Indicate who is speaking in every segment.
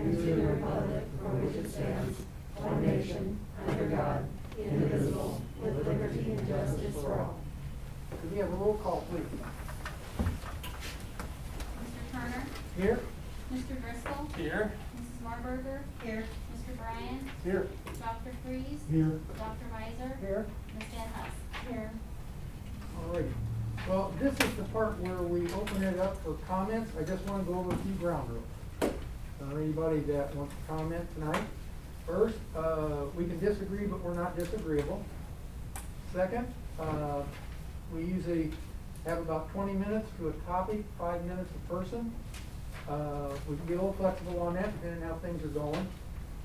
Speaker 1: and to the republic for which it stands, one nation, under God, indivisible, with liberty and justice for all.
Speaker 2: Could we have a roll call, please?
Speaker 3: Mr. Turner?
Speaker 2: Here.
Speaker 3: Mr. Driscoll?
Speaker 2: Here.
Speaker 3: Mrs. Marburger? Here. Mr. Bryan?
Speaker 2: Here.
Speaker 3: Dr. Freeze?
Speaker 2: Here.
Speaker 3: Dr. Weiser?
Speaker 2: Here.
Speaker 3: Ms. Van Huss? Here.
Speaker 2: All right. Well, this is the part where we open it up for comments. I just want to go over a few ground rules. For anybody that wants to comment tonight. First, we can disagree, but we're not disagreeable. Second, we usually have about 20 minutes to a topic, 5 minutes a person. We can be a little flexible on that depending on how things are going.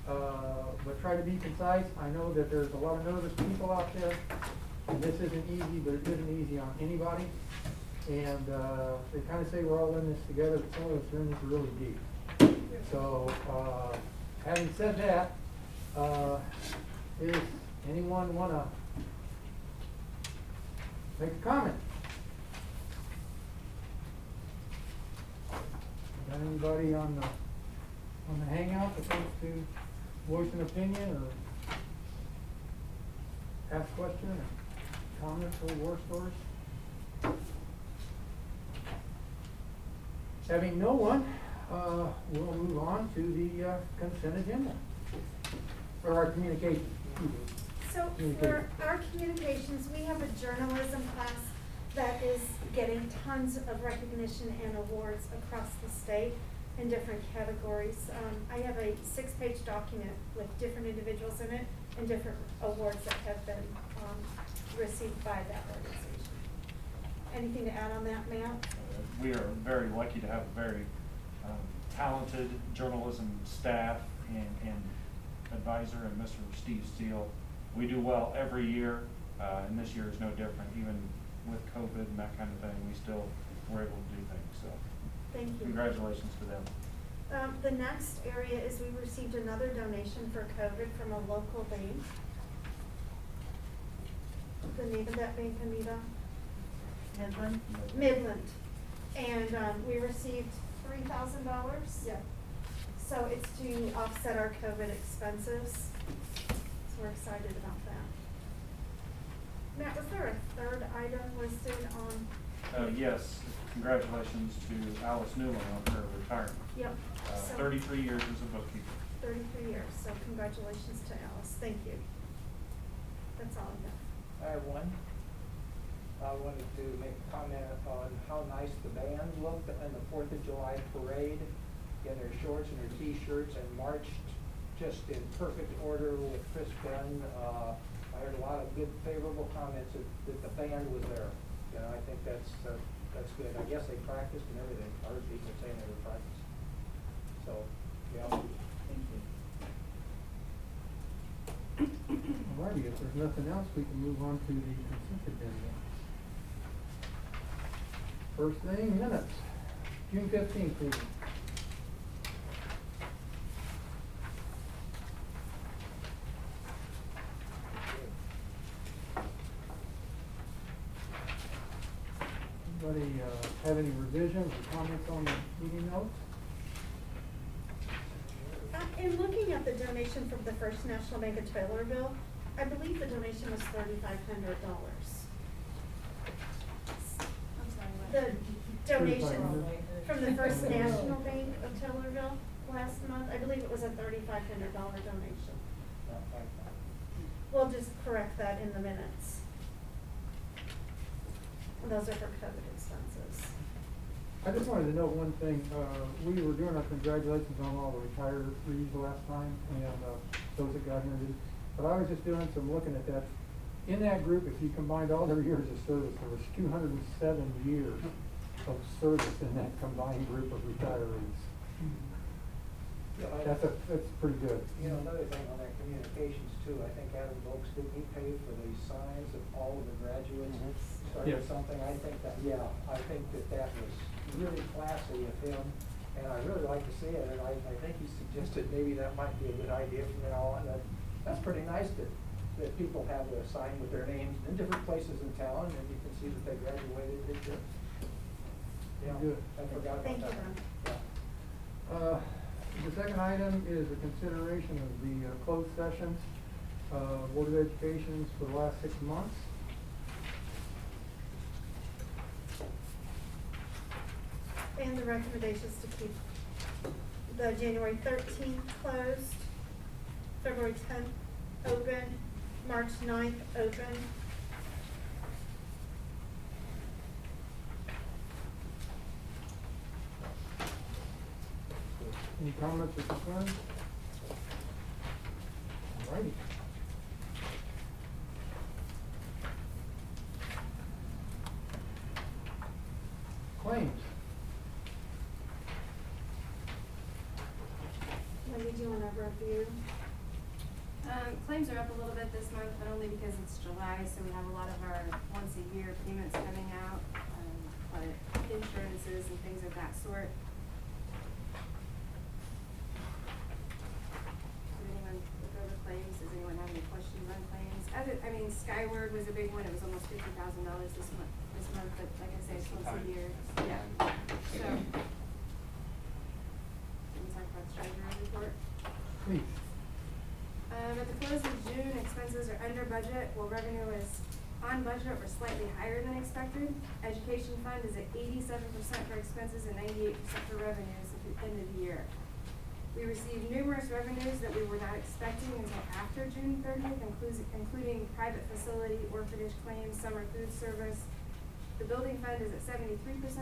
Speaker 2: But try to be concise. I know that there's a lot of nervous people out there. And this isn't easy, but it isn't easy on anybody. And they kind of say we're all in this together, but some of us are in this really deep. So, having said that, does anyone want to make a comment? Got anybody on the hangout that wants to voice an opinion or ask a question or comment or war stories? Having no one, we'll move on to the consent agenda. Or our communications.
Speaker 4: So for our communications, we have a journalism class that is getting tons of recognition and awards across the state in different categories. I have a 6-page document with different individuals in it and different awards that have been received by that organization. Anything to add on that, Matt?
Speaker 5: We are very lucky to have a very talented journalism staff and advisor and Mr. Steve Steele. We do well every year, and this year is no different. Even with COVID and that kind of thing, we still were able to do things. So,
Speaker 4: thank you.
Speaker 5: Congratulations to them.
Speaker 4: The next area is we received another donation for COVID from a local bank. The name of that bank, Anita?
Speaker 1: Midland?
Speaker 4: Midland. And we received $3,000.
Speaker 1: Yeah.
Speaker 4: So it's to offset our COVID expenses. So we're excited about that. Matt, was there a third item listed on?
Speaker 5: Yes, congratulations to Alice Newland on her retirement.
Speaker 4: Yep.
Speaker 5: 33 years as a bookkeeper.
Speaker 4: 33 years, so congratulations to Alice. Thank you. That's all I got.
Speaker 6: I have one. I wanted to make a comment on how nice the band looked in the 4th of July parade in their shorts and their t-shirts and marched just in perfect order with Chris Ben. I heard a lot of good favorable comments that the band was there. You know, I think that's good. I guess they practiced and everything. I heard people saying they were practiced. So, yeah. Thank you.
Speaker 2: All righty, if there's nothing else, we can move on to the consent agenda. First thing, minutes. June 15th, please. Anybody have any revisions or comments on the meeting notes?
Speaker 4: In looking at the donation from the First National Bank of Taylorville, I believe the donation was $3,500. The donation from the First National Bank of Taylorville last month, I believe it was a $3,500 donation. We'll just correct that in the minutes. And those are for COVID expenses.
Speaker 2: I just wanted to note one thing. We were doing our congratulations on all the retirees last time and those that got here. But I was just doing some looking at that. In that group, if you combined all their years of service, there was 207 years of service in that combined group of retirees.
Speaker 6: Yeah,
Speaker 2: That's pretty good.
Speaker 6: You know, another thing on that communications too, I think Adam Oaks, did he pay for the signs of all of the graduates? Started
Speaker 2: Yes.
Speaker 6: something, I think that that was really classy of him, and I really like to see it, and I think he suggested maybe that might be a good idea from now on. That's pretty nice that people have a sign with their names in different places in town, and you can see that they graduated this year. Yeah,
Speaker 2: Good.
Speaker 6: I forgot about
Speaker 4: Thank
Speaker 6: that.
Speaker 4: you, Ron.
Speaker 6: Yeah.
Speaker 2: The second item is a consideration of the closed sessions, Board of Education's for the last 6 months.
Speaker 4: And the recommendations to keep the January 13th closed, February 10th open, March 9th open.
Speaker 2: Any comments or concerns? All righty. Claims.
Speaker 4: Wendy, do you want to review?
Speaker 7: Claims are up a little bit this month, but only because it's July, so we have a lot of our once-a-year payments coming out, but insurances and things of that sort. Did anyone look over claims? Does anyone have any questions on claims? Skyward was a big one. It was almost $50,000 this month, but like I say, it's once a year. Yeah. So, can we talk about the treasurer's report?
Speaker 2: Please.
Speaker 7: At the close of June, expenses are under budget, while revenue is on budget or slightly higher than expected. Education fund is at 87% for expenses and 98% for revenues at the end of the year. We received numerous revenues that we were not expecting until after June 30th, including private facility, orphanage claims, summer food service. The building fund is at 73%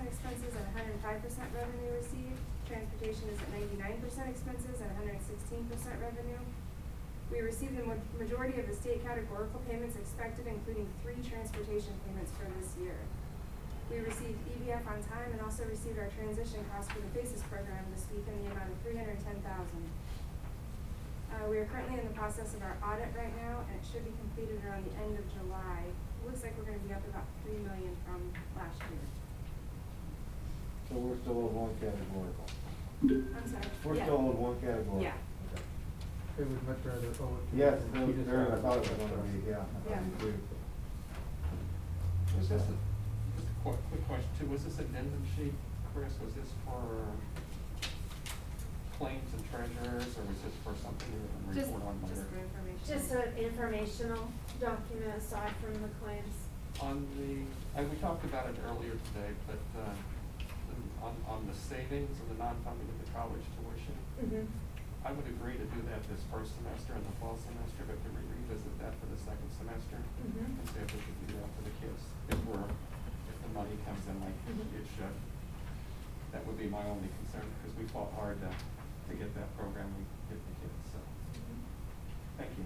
Speaker 7: expenses and 105% revenue received. Transportation is at 99% expenses and 116% revenue. We received the majority of the state categorical payments expected, including 3 transportation payments for this year. We received EBF on time and also received our transition costs for the FACES program this week in the amount of $310,000. We are currently in the process of our audit right now, and it should be completed around the end of July. It looks like we're going to be up about $3 million from last year.
Speaker 8: So we're still in one categorical?
Speaker 7: I'm sorry.
Speaker 8: We're
Speaker 7: Yeah.
Speaker 8: still in one category?
Speaker 7: Yeah.
Speaker 8: Okay.
Speaker 2: It would much rather owe it to.
Speaker 8: Yes,
Speaker 2: than she just
Speaker 8: I
Speaker 2: had
Speaker 8: thought it was gonna be, yeah.
Speaker 7: Yeah.
Speaker 8: I agree.
Speaker 9: Was this just a quick question too, was this addendum sheet, Chris, was this for claims and treasurers, or was this for something you were going to report on later?
Speaker 7: Just for information.
Speaker 4: Just an informational document aside from the claims.
Speaker 9: On the, we talked about it earlier today, but, on the savings of the non-funding of the college tuition,
Speaker 4: Mm-hmm.
Speaker 9: I would agree to do that this first semester and the fall semester, but can we revisit that for the second semester?
Speaker 4: Mhm.
Speaker 9: And see if we should do that for the kids, if the money comes in like
Speaker 4: Mhm.
Speaker 9: it should. That would be my only concern, because we fought hard to get that program, we get the kids, so, thank you.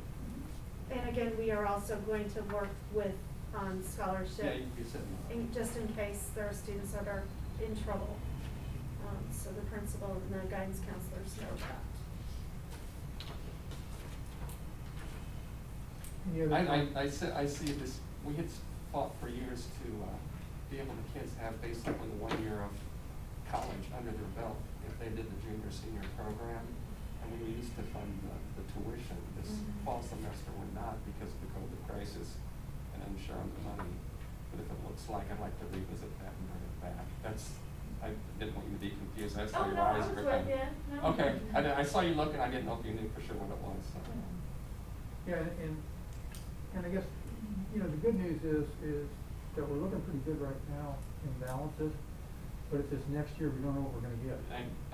Speaker 4: And again, we are also going to work with
Speaker 9: Yeah,
Speaker 4: scholarship,
Speaker 9: you said no.
Speaker 4: just in case there are students that are in trouble. So the principal and the guidance counselors know that.
Speaker 2: Any other
Speaker 9: I see this, we had fought for years to be able to kids have basically 1 year of college under their belt if they did the junior, senior program. And we used to fund the tuition. This
Speaker 4: Mhm.
Speaker 9: fall semester we're not because of the COVID crisis and unsure on the money. But if it looks like, I'd like to revisit that and bring it back. I didn't want you to be confused. I saw
Speaker 4: Oh,
Speaker 9: your
Speaker 4: no, I
Speaker 9: eyes
Speaker 4: was
Speaker 9: were
Speaker 4: with
Speaker 9: kind
Speaker 4: you.
Speaker 9: of.
Speaker 4: No.
Speaker 9: Okay, I saw you looking, I didn't know if you knew for sure what it was, so.
Speaker 2: Yeah, and I guess, you know, the good news is that we're looking pretty good right now in balances, but it's just next year, we don't know what we're gonna get.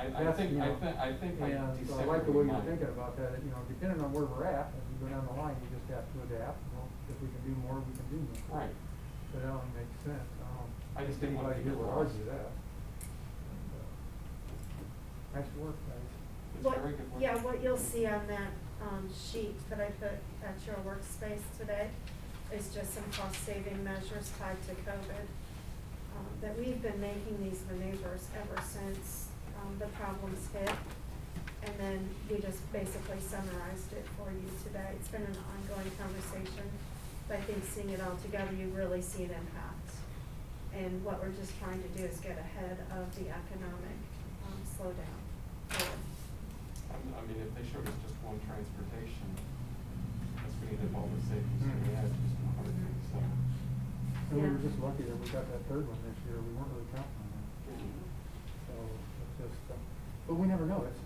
Speaker 9: I
Speaker 2: That's,
Speaker 9: think,
Speaker 2: you know,
Speaker 9: I think by
Speaker 2: And so I
Speaker 9: December
Speaker 2: like the
Speaker 9: we
Speaker 2: way you're
Speaker 9: might.
Speaker 2: thinking about that, you know, depending on where we're at, as we go down the line, we just have to adapt. Well, if we can do more, we can do more.
Speaker 9: Right.
Speaker 2: But that only makes sense.
Speaker 9: I just didn't want to
Speaker 2: anybody here
Speaker 9: get
Speaker 2: would
Speaker 9: lost.
Speaker 2: argue that. Nice work, guys.
Speaker 9: It's
Speaker 4: What,
Speaker 9: very good work.
Speaker 4: yeah, what you'll see on that, sheet that I put at your workspace today is just some cost saving measures tied to COVID. That we've been making these maneuvers ever since, the problems hit. And then we just basically summarized it for you today. It's been an ongoing conversation, but I think seeing it all together, you really see an impact. And what we're just trying to do is get ahead of the economic, slowdown.
Speaker 9: I mean, if they showed us just one transportation, that's we needed all the savings, so we had just one other thing, so.
Speaker 2: And we
Speaker 4: Yeah.
Speaker 2: were just lucky that we got that third one this year. We weren't really counting on that. So it's just, but we never know. It's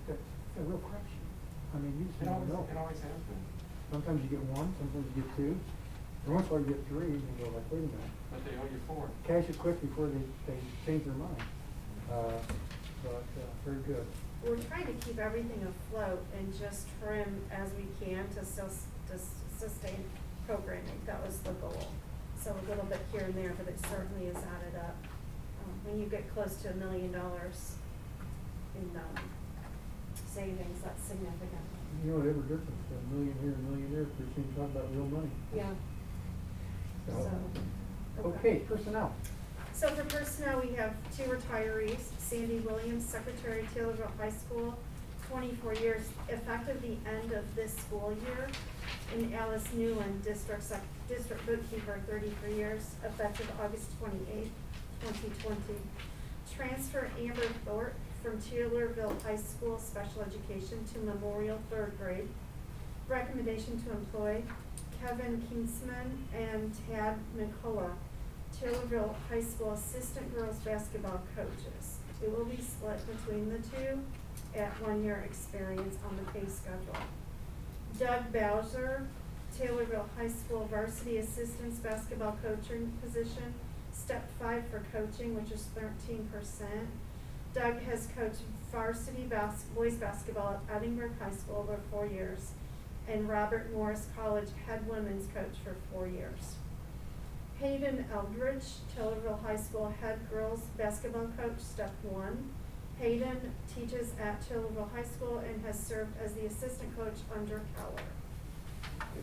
Speaker 2: a real crapshoot. I mean, you just
Speaker 9: It
Speaker 2: never
Speaker 9: always,
Speaker 2: know.
Speaker 9: it always has been,
Speaker 2: Sometimes you get one, sometimes you get two. And once in a while you get three, and you go like, wait a minute.
Speaker 9: but they owe you 4.
Speaker 2: Cash it quick before they change their mind. Very good.
Speaker 4: We're trying to keep everything afloat and just trim as we can to sustain programming. That was the goal. So a little bit here and there, but it certainly is added up. When you get close to $1 million in savings, that's significant.
Speaker 2: You know, whatever difference, a million here, a million there, pretty soon you talk about real money.
Speaker 4: Yeah.
Speaker 2: So, okay, personnel.
Speaker 4: So for personnel, we have 2 retirees, Sandy Williams, Secretary, Taylorville High School, 24 years, effective the end of this school year. And Alice Newland, District Bookkeeper, 33 years, effective August 28th, 2020. Transfer Amber Thorpe from Taylorville High School Special Education to Memorial 3rd grade. Recommendation to employ Kevin Kingsman and Tad McCullough, Taylorville High School Assistant Girls Basketball Coaches. It will be split between the 2 at 1 year experience on the pay schedule. Doug Bowser, Taylorville High School Varsity Assistants Basketball Coaching position, step 5 for coaching, which is 13%. Doug has coached varsity boys basketball at Edinburgh High School over 4 years, and Robert Morris College head women's coach for 4 years. Hayden Eldridge, Taylorville High School head girls basketball coach, step 1. Hayden teaches at Taylorville High School and has served as the assistant coach under Keller.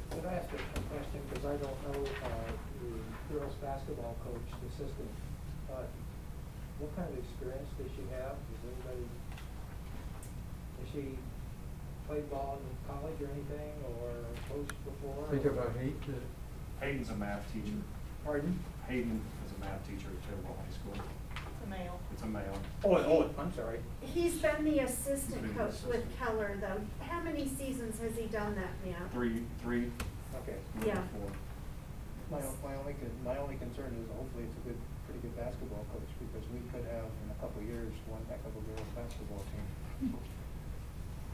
Speaker 6: Could I ask a question, because I don't know the girls' basketball coach, the assistant, what kind of experience does she have? Has she played ball in college or anything, or coached before?
Speaker 2: Think about hate.
Speaker 5: Hayden's a math teacher.
Speaker 6: Pardon?
Speaker 5: Hayden is a math teacher at Taylorville High School.
Speaker 3: It's a male.
Speaker 5: It's a male.
Speaker 6: Oh, I'm sorry.
Speaker 4: He's been the assistant
Speaker 5: He's been the
Speaker 4: coach with
Speaker 5: assistant.
Speaker 4: Keller, though. How many seasons has he done that now?
Speaker 5: Three,
Speaker 6: Okay.
Speaker 5: maybe
Speaker 4: Yeah.
Speaker 5: 4.
Speaker 10: My only concern is hopefully it's a pretty good basketball coach, because we could have in a couple of years one heck of a girls basketball team.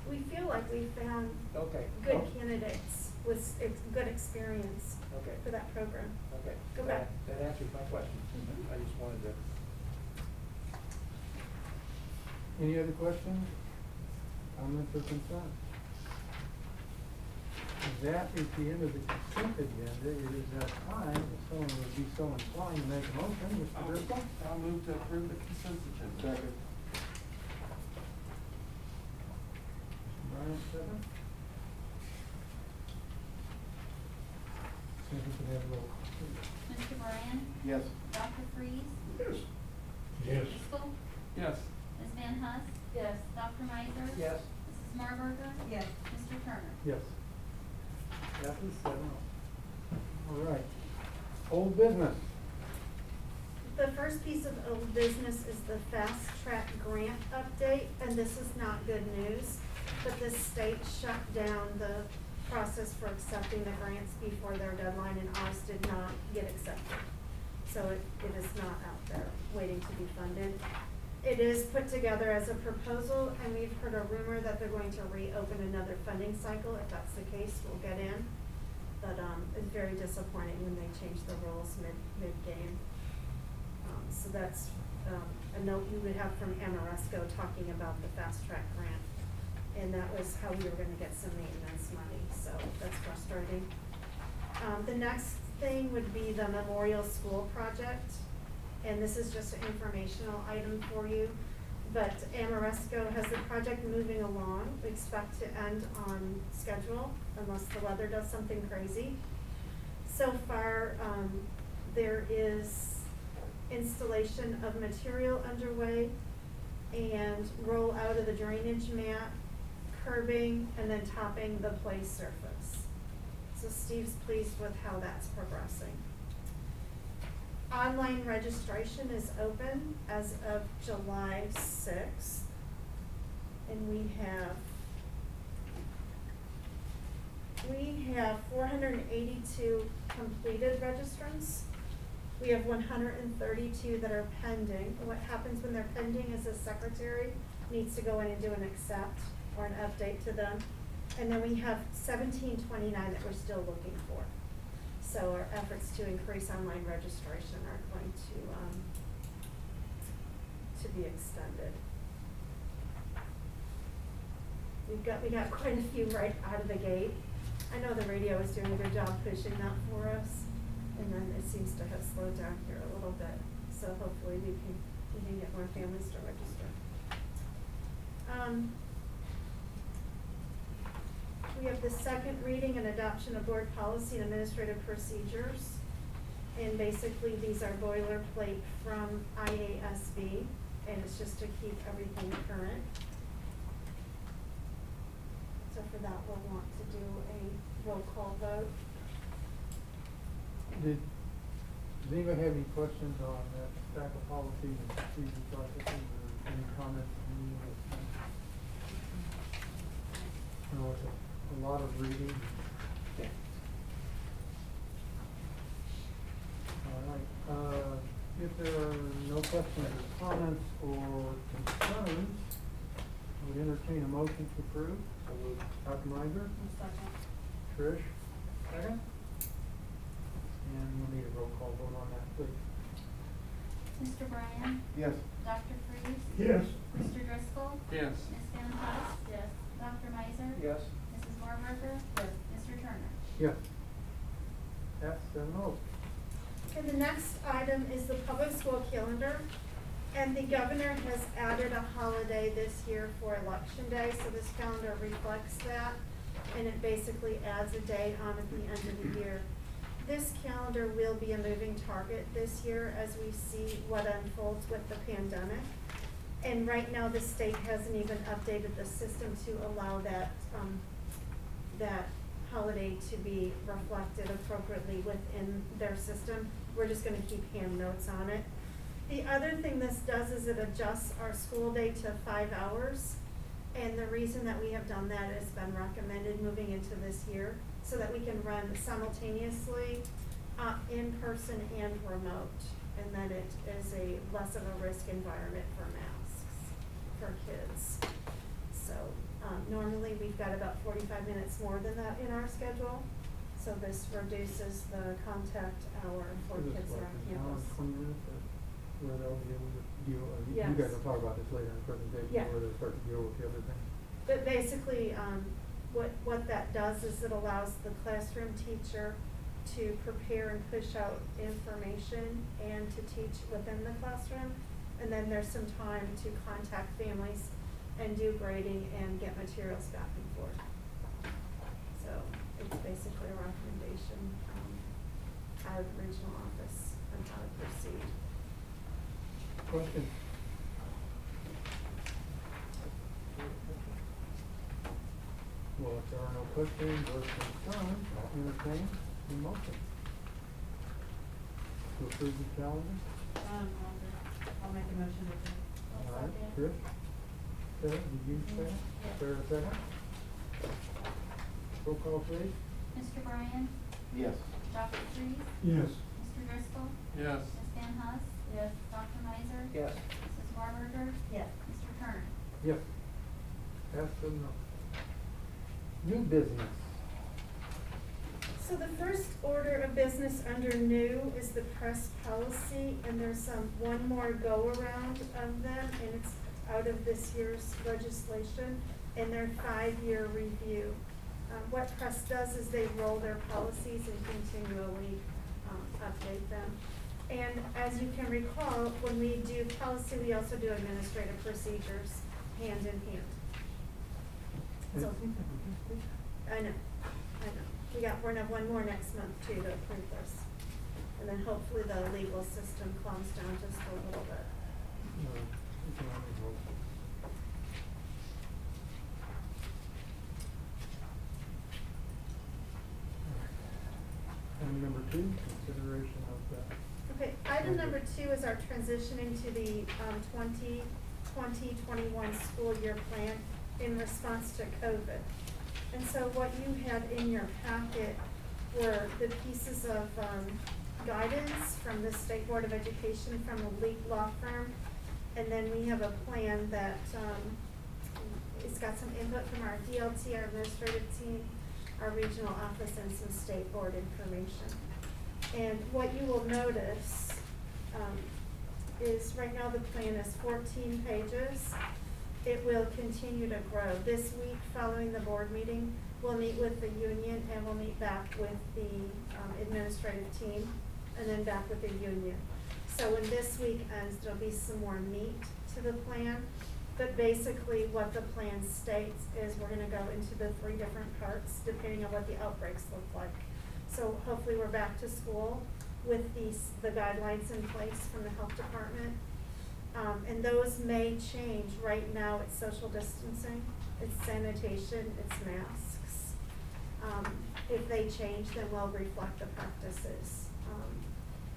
Speaker 4: We feel like we found
Speaker 6: Okay.
Speaker 4: good candidates with good experience
Speaker 6: Okay.
Speaker 4: for that program.
Speaker 6: Okay.
Speaker 4: Go back.
Speaker 6: That answers my question.
Speaker 4: Mhm.
Speaker 6: I just wanted to.
Speaker 2: Any other questions, comments, or concerns? That is the end of the consent agenda. It is now time, if someone would be so inclined to make a motion, Mr. Driscoll.
Speaker 9: I'll move to approve the consent agenda.
Speaker 8: Second.
Speaker 2: Brian, second. See if we can have a roll call, please.
Speaker 3: Mr. Bryan?
Speaker 8: Yes.
Speaker 3: Dr. Freeze?
Speaker 8: Yes.
Speaker 3: Ms. Driscoll?
Speaker 9: Yes.
Speaker 3: Ms. Van Huss?
Speaker 7: Yes.
Speaker 3: Dr. Miser?
Speaker 6: Yes.
Speaker 3: Mrs. Marburger?
Speaker 7: Yes.
Speaker 3: Mr. Turner?
Speaker 2: Yes. That is 7-0. All right. Old business.
Speaker 4: The first piece of old business is the fast track grant update, and this is not good news, but the state shut down the process for accepting the grants before their deadline, and ours did not get accepted. So it is not out there waiting to be funded. It is put together as a proposal, and we've heard a rumor that they're going to reopen another funding cycle. If that's the case, we'll get in. But it's very disappointing when they change the rules mid-game. So that's a note we would have from Amoresco talking about the fast track grant. And that was how we were gonna get some maintenance money, so that's frustrating. The next thing would be the Memorial School project. And this is just an informational item for you. But Amoresco has the project moving along. We expect to end on schedule unless the weather does something crazy. So far, there is installation of material underway and roll out of the drainage mat, curbing, and then topping the play surface. So Steve's pleased with how that's progressing. Online registration is open as of July 6th. And we have 482 completed registrants. We have 132 that are pending. What happens when they're pending is the secretary needs to go in and do an accept. or an update to them. And then we have 1729 that we're still looking for. So our efforts to increase online registration are going to be extended. We got quite a few right out of the gate. I know the radio is doing a good job pushing that for us, and then it seems to have slowed down here a little bit. So hopefully we can get more families to register. We have the second reading and adoption of board policy and administrative procedures. And basically, these are boilerplate from IASB, and it's just to keep everything current. So for that, we'll want to do a roll call vote.
Speaker 2: Does anybody have any questions on that stack of policies and procedure processes, or any comments? No, it's a lot of reading. All right, if there are no questions or comments or concerns, I would entertain a motion to approve. Dr. Meiser? Trish? Second? And we'll need a roll call vote on that, please.
Speaker 3: Mr. Bryan?
Speaker 8: Yes.
Speaker 3: Dr. Freeze?
Speaker 2: Yes.
Speaker 3: Mr. Driscoll?
Speaker 9: Yes.
Speaker 3: Ms. Van Huss?
Speaker 1: Yes.
Speaker 3: Dr. Meiser?
Speaker 6: Yes.
Speaker 3: Mrs. Marburger?
Speaker 1: Yes.
Speaker 3: Mr. Turner?
Speaker 2: Yes. That's 7-0.
Speaker 4: And the next item is the public school calendar. And the governor has added a holiday this year for Election Day, so this calendar reflects that. And it basically adds a day on at the end of the year. This calendar will be a moving target this year as we see what unfolds with the pandemic. And right now, the state hasn't even updated the system to allow that, that holiday to be reflected appropriately within their system. We're just gonna keep hand notes on it. The other thing this does is it adjusts our school day to 5 hours. And the reason that we have done that has been recommended moving into this year so that we can run simultaneously in person and remote. And that it is a less of a risk environment for masks for kids. So normally we've got about 45 minutes more than that in our schedule. So this reduces the contact hour for kids that are on
Speaker 2: An hour and
Speaker 4: campus.
Speaker 2: 20 minutes, where they'll be able to deal, you
Speaker 4: Yes.
Speaker 2: guys will talk about this later in the presentation,
Speaker 4: Yeah.
Speaker 2: where they'll start to deal with the other things.
Speaker 4: But basically, what that does is it allows the classroom teacher to prepare and push out information and to teach within the classroom. And then there's some time to contact families and do grading and get materials back and forth. So it's basically a recommendation out of the regional office on how to proceed.
Speaker 2: Question? Well, if there are no questions or concerns, I'll entertain the motion to approve the calendar.
Speaker 1: I'll make a motion to approve.
Speaker 2: All right, Chris? Sarah, did you say?
Speaker 1: Yeah.
Speaker 2: Sarah, second? Roll call, please.
Speaker 3: Mr. Bryan?
Speaker 8: Yes.
Speaker 3: Dr. Freeze?
Speaker 2: Yes.
Speaker 3: Mr. Driscoll?
Speaker 9: Yes.
Speaker 3: Ms. Van Huss?
Speaker 1: Yes.
Speaker 3: Dr. Meiser?
Speaker 6: Yes.
Speaker 3: Mrs. Marburger?
Speaker 1: Yes.
Speaker 3: Mr. Turner?
Speaker 2: Yes. That's a no. New business.
Speaker 4: So the first order of business under new is the press policy, and there's one more go-around of them, and it's out of this year's legislation, and their 5-year review. What press does is they roll their policies and continually update them. And as you can recall, when we do policy, we also do administrative procedures hand in hand. So, I know. We're gonna have one more next month too to approve this. And then hopefully the legal system calms down just a little bit.
Speaker 2: No, you can only vote. Item number 2, consideration of the.
Speaker 4: Okay, item number 2 is our transition into the 2020-21 school year plan in response to COVID. And so what you had in your packet were the pieces of guidance from the State Board of Education, from the Leak Law Firm. And then we have a plan that it's got some input from our DLT, our administrative team, our regional office, and some state board information. And what you will notice is right now the plan is 14 pages. It will continue to grow. This week, following the board meeting, we'll meet with the union and we'll meet back with the administrative team and then back with the union. So when this week ends, there'll be some more meat to the plan. But basically what the plan states is we're gonna go into the 3 different parts depending on what the outbreaks look like. So hopefully we're back to school with the guidelines in place from the health department. And those may change. Right now it's social distancing, it's sanitation, it's masks. If they change, then we'll reflect the practices.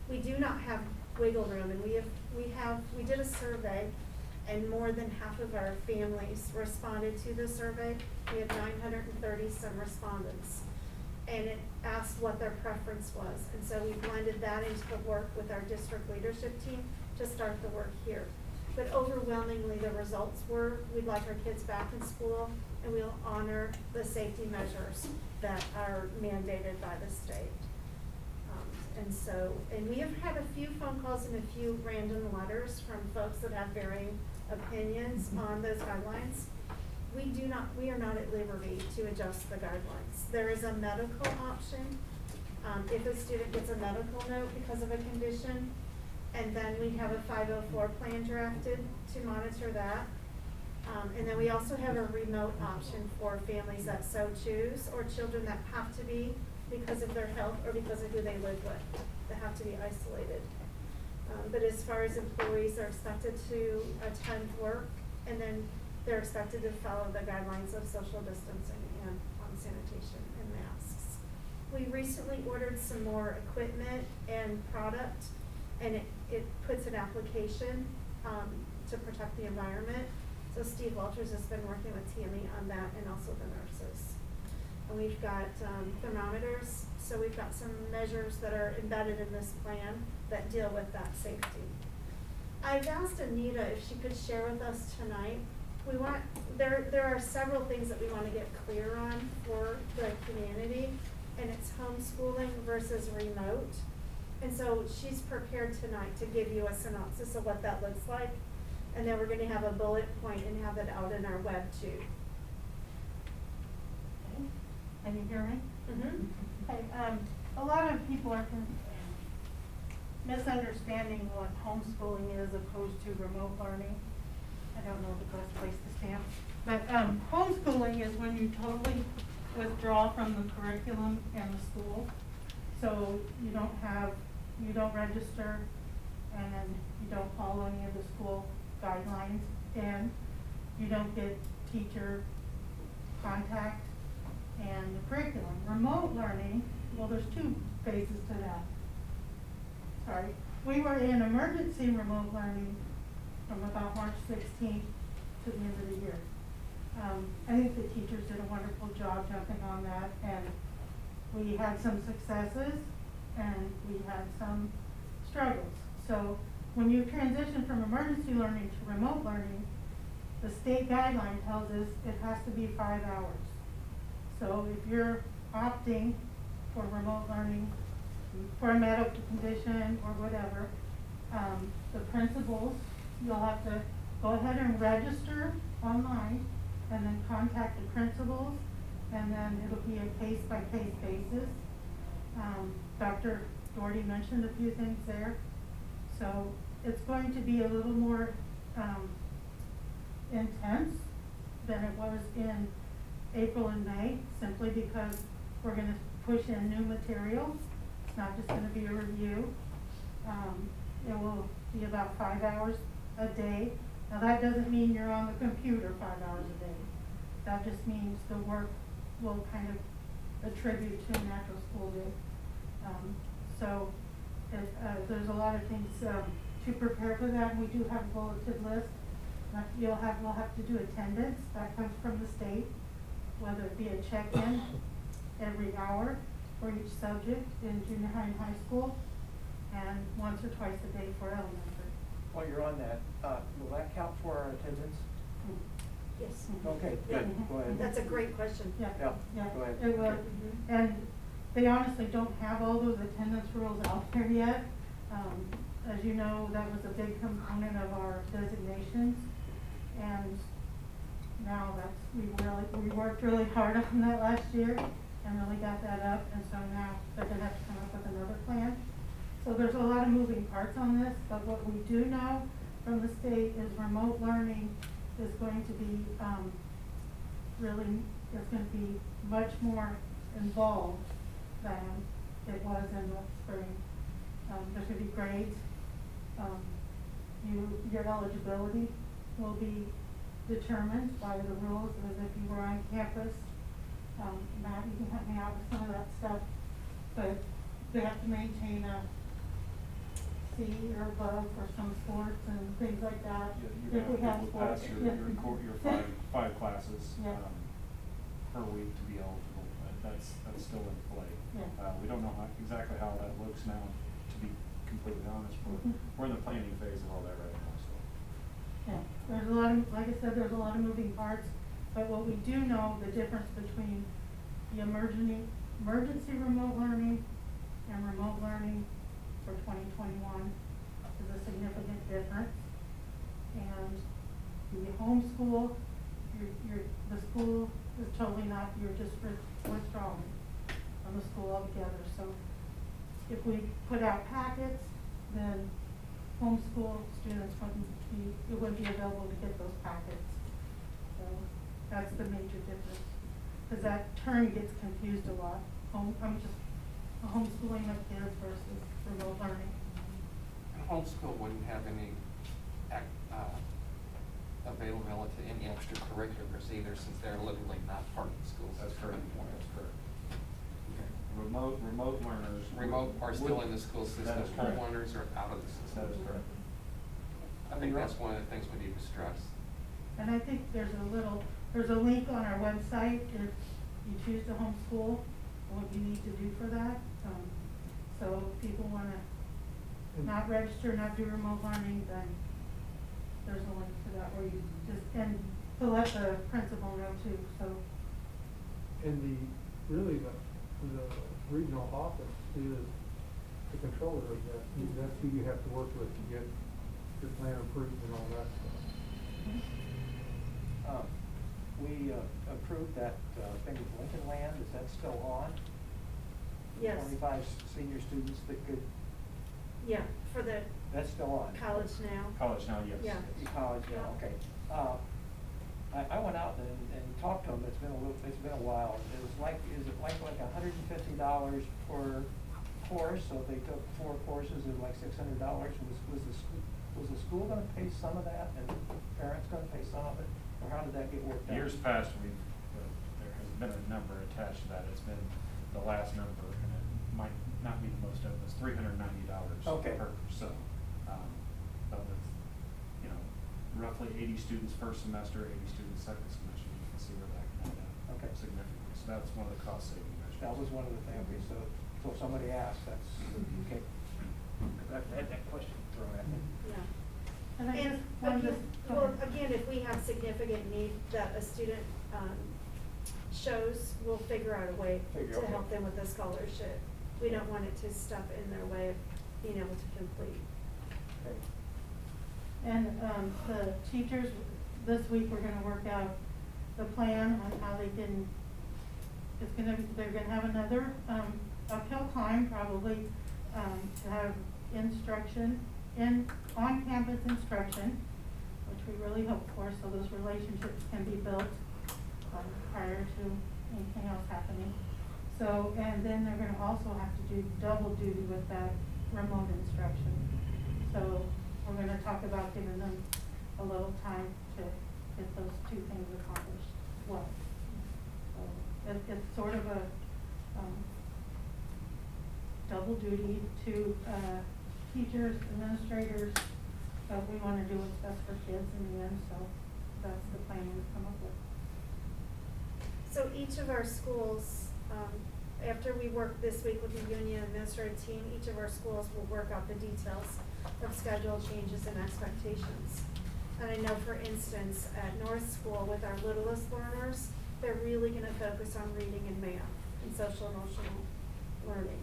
Speaker 4: We do not have wiggle room, and we did a survey, and more than half of our families responded to the survey. We had 930 some respondents, and it asked what their preference was. And so we blended that into the work with our district leadership team to start the work here. But overwhelmingly, the results were, we'd like our kids back in school, and we'll honor the safety measures that are mandated by the state. And we have had a few phone calls and a few random letters from folks that have varying opinions on those guidelines. We are not at liberty to adjust the guidelines. There is a medical option, if a student gets a medical note because of a condition, and then we have a 504 plan drafted to monitor that. And then we also have a remote option for families that so choose, or children that have to be because of their health or because of who they live with, that have to be isolated. But as far as employees are expected to attend work, and then they're expected to follow the guidelines of social distancing and sanitation and masks. We recently ordered some more equipment and product, and it puts an application to protect the environment. So Steve Walters has been working with TME on that, and also the nurses. And we've got thermometers, so we've got some measures that are embedded in this plan that deal with that safety. I've asked Anita if she could share with us tonight. There are several things that we want to get clear on for the community, and it's homeschooling versus remote. And so she's prepared tonight to give you a synopsis of what that looks like, and then we're going to have a bullet point and have it out in our web too.
Speaker 11: Okay. Can you hear me?
Speaker 4: Mm-hmm.
Speaker 11: Okay. A lot of people are misunderstanding what homeschooling is opposed to remote learning. I don't know the best place to stand. But homeschooling is when you totally withdraw from the curriculum and the school. So you don't register, and you don't follow any of the school guidelines, and you don't get teacher contact and the curriculum. Remote learning, well, there's 2 phases to that. Sorry. We were in emergency remote learning from about March 16th to the end of the year. I think the teachers did a wonderful job jumping on that, and we had some successes and we had some struggles. So when you transition from emergency learning to remote learning, the state guideline tells us it has to be 5 hours. So if you're opting for remote learning for a medical condition or whatever, the principals, you'll have to go ahead and register online and then contact the principals, and then it'll be a case-by-case basis. Dr. Doherty mentioned a few things there. So it's going to be a little more intense than it was in April and May, simply because we're going to push in new materials. It's not just going to be a review. It will be about 5 hours a day. Now that doesn't mean you're on the computer 5 hours a day. That just means the work will kind of attribute to a natural school day. So there's a lot of things to prepare for that. We do have a bulleted list. We'll have to do attendance. That comes from the state, whether it be a check-in every hour for each subject in junior high and high school, and once or twice a day for elementary.
Speaker 6: While you're on that, will that count for our attendance?
Speaker 4: Yes.
Speaker 10: Okay,
Speaker 4: Yeah.
Speaker 10: good, go ahead.
Speaker 4: That's a great question.
Speaker 11: Yeah,
Speaker 10: Yeah,
Speaker 11: yeah,
Speaker 10: go ahead.
Speaker 11: it was,
Speaker 4: Mhm.
Speaker 11: and they honestly don't have all those attendance rules out there yet. As you know, that was a big component of our designations, and now we worked really hard on that last year and really got that up, and so now they're gonna have to come up with another plan. So there's a lot of moving parts on this, but what we do know from the state is remote learning is going to be, it's gonna be much more involved than it was in the spring. There's gonna be grades, your eligibility will be determined by the rules as if you were on campus. Matt, you can help me out with some of that stuff, but they have to maintain a C or above for some sports and things like that.
Speaker 5: You're
Speaker 11: If we
Speaker 5: gonna
Speaker 11: have
Speaker 5: have to pass
Speaker 11: sports.
Speaker 5: your five classes,
Speaker 11: Yeah.
Speaker 5: Per week to be eligible, but that's still in play.
Speaker 11: Yeah.
Speaker 5: We don't know exactly how that looks now, to be completely honest,
Speaker 11: Mhm.
Speaker 5: we're in the planning phase of all that right now, so.
Speaker 11: Yeah, there's a lot of, like I said, there's a lot of moving parts, but what we do know, the difference between the emergency remote learning and remote learning for 2021 is a significant difference. And the homeschool, the school is totally not, you're just withdrawing from the school altogether. So if we put out packets, then homeschool students it wouldn't be available to get those packets. So that's the major difference. Because that term gets confused a lot. Homeschooling of kids versus remote learning.
Speaker 9: And homeschool wouldn't have any availability to any extracurriculars either, since they're literally not part of the school
Speaker 5: That's
Speaker 9: system
Speaker 5: correct.
Speaker 9: anymore.
Speaker 5: That's correct. Remote learners.
Speaker 9: Remote are still in the school
Speaker 5: That
Speaker 9: system,
Speaker 5: is correct.
Speaker 9: home learners are out of the system.
Speaker 5: That is correct.
Speaker 9: I think that's one of the things we need to stress.
Speaker 11: And I think there's a link on our website if you choose to homeschool, what you need to do for that. So if people wanna not register, not do remote learning, then there's a link to that where you just, and to let the principal know too, so.
Speaker 2: And the regional office is the controller of that. That's who you have to work with to get your plan approved and all that stuff.
Speaker 10: We approved that thing with Lincoln Land, is that still on?
Speaker 4: Yes.
Speaker 10: 25 senior students that could,
Speaker 4: Yeah, for the
Speaker 10: that's still on?
Speaker 4: college now.
Speaker 5: College now, yes.
Speaker 4: Yeah.
Speaker 10: College, yeah,
Speaker 4: Yeah.
Speaker 10: okay. I went out and talked to them, it's been a while. Is it like $150 per course, so if they took 4 courses, it was like $600? Was the school gonna pay some of that, and parents gonna pay some of it, or how did that get worked out?
Speaker 5: Years past, there has been a number attached to that, it's been the last number, and it might not be the most open, it's $390
Speaker 10: Okay.
Speaker 5: per, so, but with, roughly 80 students first semester, 80 students second semester, you can see where that can add up
Speaker 10: Okay.
Speaker 5: significantly, so that's one of the cost saving measures.
Speaker 10: That was one of the things, okay, so if somebody asks, that's, okay. I've had that question thrown at me.
Speaker 4: Yeah.
Speaker 11: And I
Speaker 4: And,
Speaker 11: just wanted
Speaker 4: well, again, if we have significant need that a student, shows, we'll figure out a way
Speaker 10: Figure,
Speaker 4: to
Speaker 10: okay.
Speaker 4: help them with a scholarship. We don't want it to stop in their way of being able to complete.
Speaker 10: Okay.
Speaker 11: And the teachers, this week, we're gonna work out the plan on how they can, they're gonna have another uphill climb probably, to have instruction, on-campus instruction, which we really hope for, so those relationships can be built prior to anything else happening. So, and then they're gonna also have to do double duty with that remote instruction. So we're gonna talk about giving them a little time to get those 2 things accomplished well. So it's sort of a double duty to teachers, administrators, but we wanna do what's best for kids in the end, so that's the plan we've come up with.
Speaker 4: So each of our schools, after we work this week with the union administrative team, each of our schools will work out the details of schedule changes and expectations. And I know, for instance, at North School with our littlest learners, they're really gonna focus on reading and math and social emotional learning.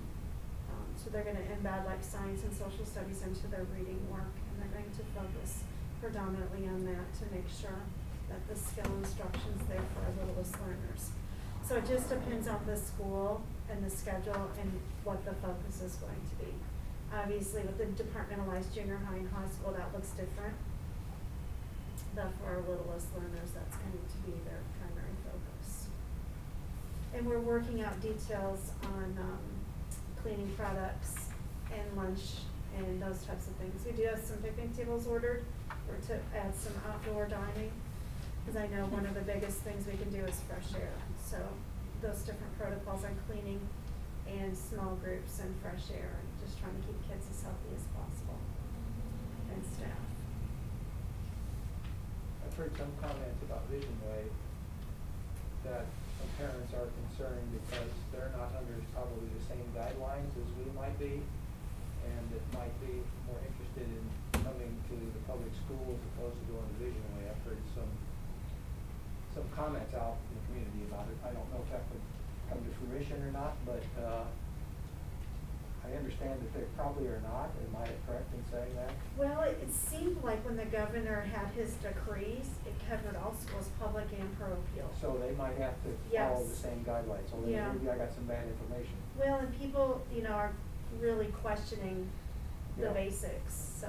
Speaker 4: So they're gonna embed like science and social studies into their reading work, and they're going to focus predominantly on that to make sure that the skill instruction's there for our littlest learners. So it just depends on the school and the schedule and what the focus is going to be. Obviously, with the departmentalized junior high and high school, that looks different. But for our littlest learners, that's going to be their primary focus. And we're working out details on cleaning products and lunch and those types of things. We do have some picnic tables ordered or to add some outdoor dining, because I know one of the biggest things we can do is fresh air. So those different protocols on cleaning and small groups and fresh air, and just trying to keep kids as healthy as possible and staff.
Speaker 6: I've heard some comments about Vision Wave that some parents are concerned because they're not under probably the same guidelines as we might be, and that might be more interested in coming to the public school as opposed to going to Vision Wave. I've heard some comments out in the community about it. I don't know if that would come to fruition or not, but I understand that they probably are not. Am I correct in saying that?
Speaker 4: Well, it seemed like when the governor had his decrees, it covered all schools, public and parochial.
Speaker 6: So they might have to follow the same guidelines. So maybe I got some bad information.
Speaker 4: Well, and people, are really questioning the basics, so.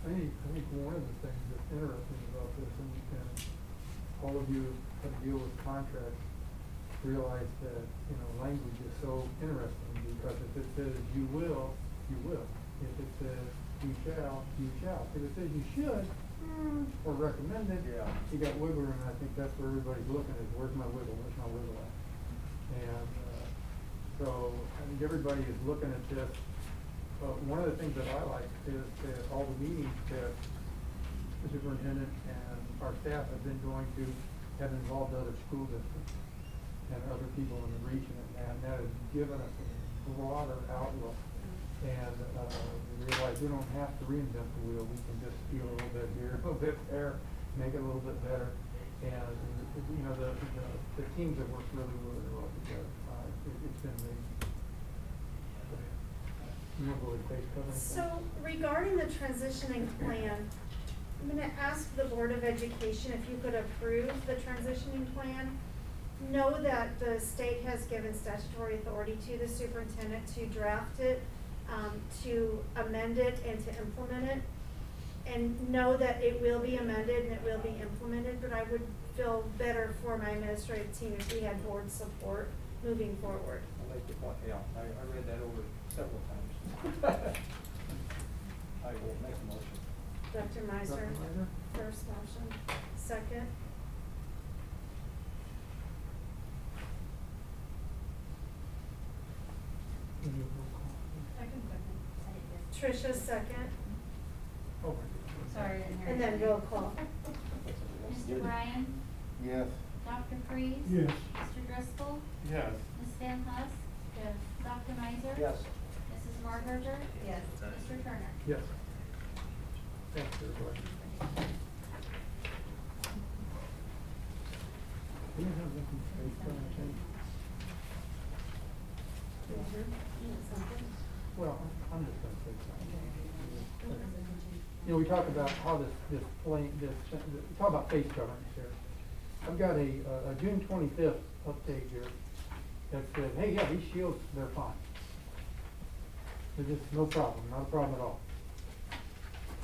Speaker 2: I think one of the things that's interesting about this, and all of you that deal with contracts realize that, language is so interesting, because if it says you will, you will. If it says you shall, you shall. If it says you should, or recommended, you got wiggle room, and I think that's where everybody's looking at, where's my wiggle at? And, so I think everybody is looking at this. One of the things that I like is that all the meetings that the superintendent and our staff have been going to have involved other school districts and other people in the region, and that has given us a broader outlook. And we realize we don't have to reinvent the wheel. We can just steal a little bit here, a little bit there, make it a little bit better. And the teams have worked really, really well together. It's been amazing.
Speaker 4: So regarding the transitioning plan, I'm going to ask the Board of Education if you could approve the transitioning plan. Know that the state has given statutory authority to the superintendent to draft it, to amend it, and to implement it. And know that it will be amended and it will be implemented, but I would feel better for my administrative team if we had board support moving forward.
Speaker 6: I'll make the point, I read that over several times. I will make a motion.
Speaker 4: Dr. Meiser, first motion. Second. Tricia, second.
Speaker 2: Oh,
Speaker 1: Sorry, I didn't hear
Speaker 4: And then
Speaker 1: you.
Speaker 4: roll call.
Speaker 3: Mr. Bryan?
Speaker 8: Yes.
Speaker 3: Dr. Freeze?
Speaker 2: Yes.
Speaker 3: Mr. Driscoll?
Speaker 9: Yes.
Speaker 3: Ms. Van Huss?
Speaker 1: Yes.
Speaker 3: Dr. Meiser?
Speaker 6: Yes.
Speaker 3: Mrs. Marberger?
Speaker 1: Yes.
Speaker 3: Mr. Turner?
Speaker 2: Yes. Thanks, everybody. Do you have anything to say for anything? Well, I'm just gonna say something. We talk about how we talk about face coverings here. I've got a June 25th update here that said, hey, yeah, these shields, they're fine. They're just no problem, not a problem at all.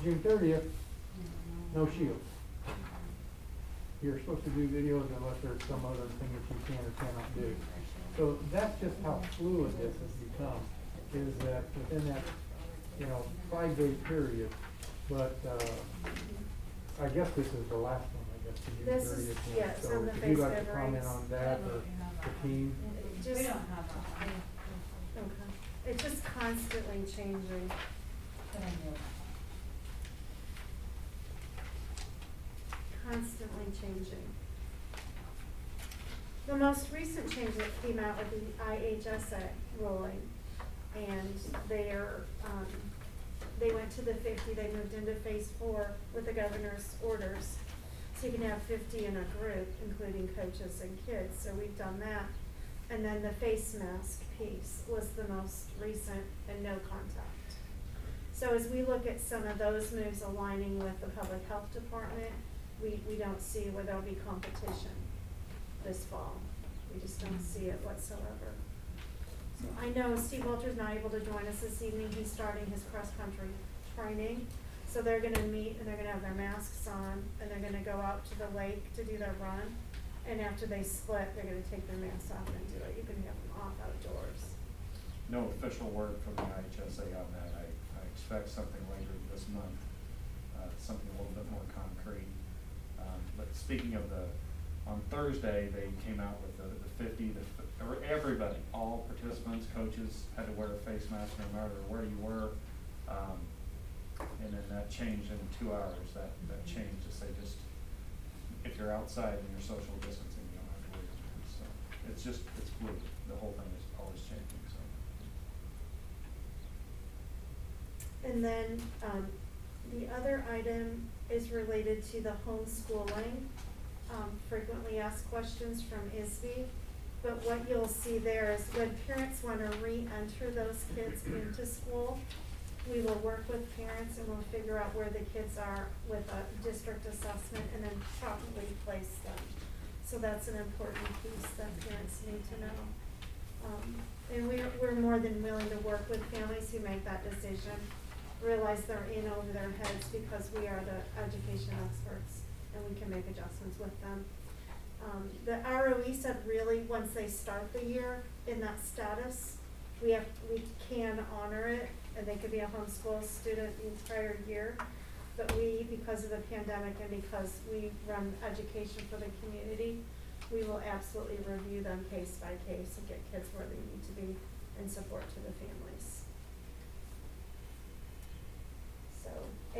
Speaker 2: June 30th, no shields. You're supposed to do videos unless there's some other thing that you can or cannot do. So that's just how fluid this has become, is that within that, 5-day period, but I guess this is the last one, I guess, the June 30th.
Speaker 4: This is,
Speaker 2: one.
Speaker 4: yes,
Speaker 2: So
Speaker 4: on the
Speaker 2: if
Speaker 4: face
Speaker 2: you'd like to
Speaker 4: coverings.
Speaker 2: comment on that, or the team?
Speaker 4: Just,
Speaker 1: We don't have that.
Speaker 4: okay. It's just constantly changing.
Speaker 1: But I knew that.
Speaker 4: Constantly changing. The most recent change that came out with the IHSA ruling, and they're they went to the 50, they moved into phase 4 with the governor's orders. So you can have 50 in a group, including coaches and kids, so we've done that. And then the face mask piece was the most recent and no contact. So as we look at some of those moves aligning with the public health department, we don't see where there'll be competition this fall. We just don't see it whatsoever. So I know Steve Walter's not able to join us this evening. He's starting his cross-country training. So they're gonna meet and they're gonna have their masks on and they're gonna go out to the lake to do their run. And after they split, they're gonna take their masks off and do it. You can have them off outdoors.
Speaker 5: No official word from the IHSA on that. I expect something later this month, something a little bit more concrete. But speaking of on Thursday, they came out with the 50, everybody, all participants, coaches had to wear a face mask no matter where you were. And then that changed in 2 hours. That changed to say just, if you're outside and you're social distancing, you don't have to wear your mask. So it's fluid. The whole thing is always changing, so.
Speaker 4: And then, the other item is related to the homeschooling, frequently asked questions from ISB. But what you'll see there is when parents want to re-enter those kids into school, we will work with parents and we'll figure out where the kids are with a district assessment and then properly place them. So that's an important piece that parents need to know. And we're more than willing to work with families who make that decision, realize they're in over their heads because we are the education experts and we can make adjustments with them. The ROE said really once they start the year in that status, we can honor it, and they could be a homeschool student the entire year. But we, because of the pandemic and because we run education for the community, we will absolutely review them case by case and get kids where they need to be and support to the families. So,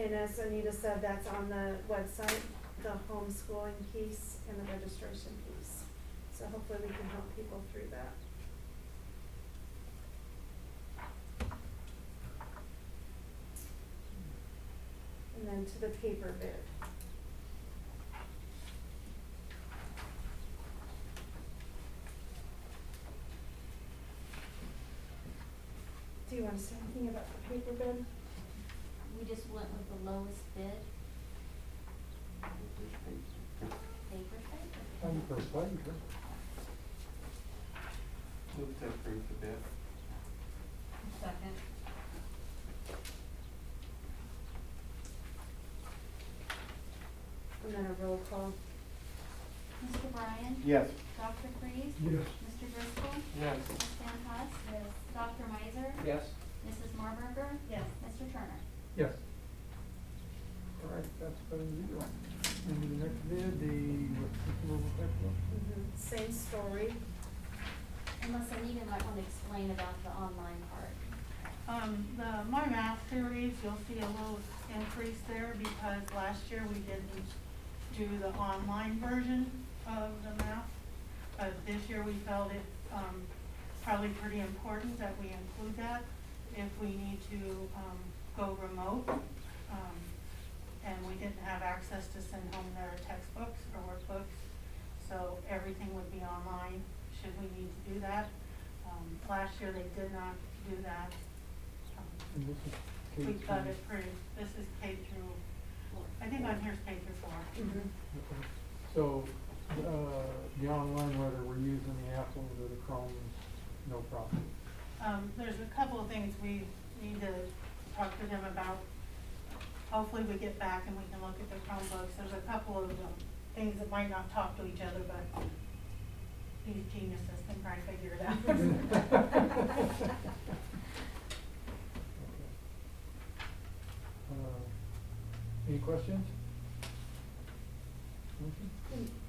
Speaker 4: and as Anita said, that's on the website, the homeschooling piece and the registration piece. So hopefully we can help people through that. And then to the paper bid. Do you want to say anything about the paper bid?
Speaker 3: We just went with the lowest bid. Paper.
Speaker 9: Move to approve the bid.
Speaker 3: Second.
Speaker 4: And then a roll call.
Speaker 3: Mr. Bryan?
Speaker 8: Yes.
Speaker 3: Dr. Freeze?
Speaker 2: Yes.
Speaker 3: Mr. Driscoll?
Speaker 9: Yes.
Speaker 3: Ms. Van Huss? Yes. Dr. Miser?
Speaker 6: Yes.
Speaker 3: Mrs. Marburger?
Speaker 11: Yes.
Speaker 3: Mr. Turner?
Speaker 2: Yes. All right, that's been zero. And the next bid,
Speaker 4: Same story.
Speaker 3: Unless Anita might want to explain about the online part.
Speaker 11: The My Math series, you'll see a little increase there because last year we didn't do the online version of the math. But this year we felt it, probably pretty important that we include that if we need to, go remote. And we didn't have access to send home their textbooks or workbooks. So everything would be online should we need to do that. Last year they did not do that.
Speaker 2: and this is K
Speaker 11: We got
Speaker 2: through-
Speaker 11: it pretty, this is K through, I think on here's K through 4.
Speaker 4: Mm-hmm.
Speaker 2: Okay. So, the online, whether we're using the Apples or the Chromes, no problem.
Speaker 11: There's a couple of things we need to talk to them about. Hopefully we get back and we can look at the Chromebooks. There's a couple of things that might not talk to each other, but these geniuses can try and figure it out.
Speaker 2: Any questions?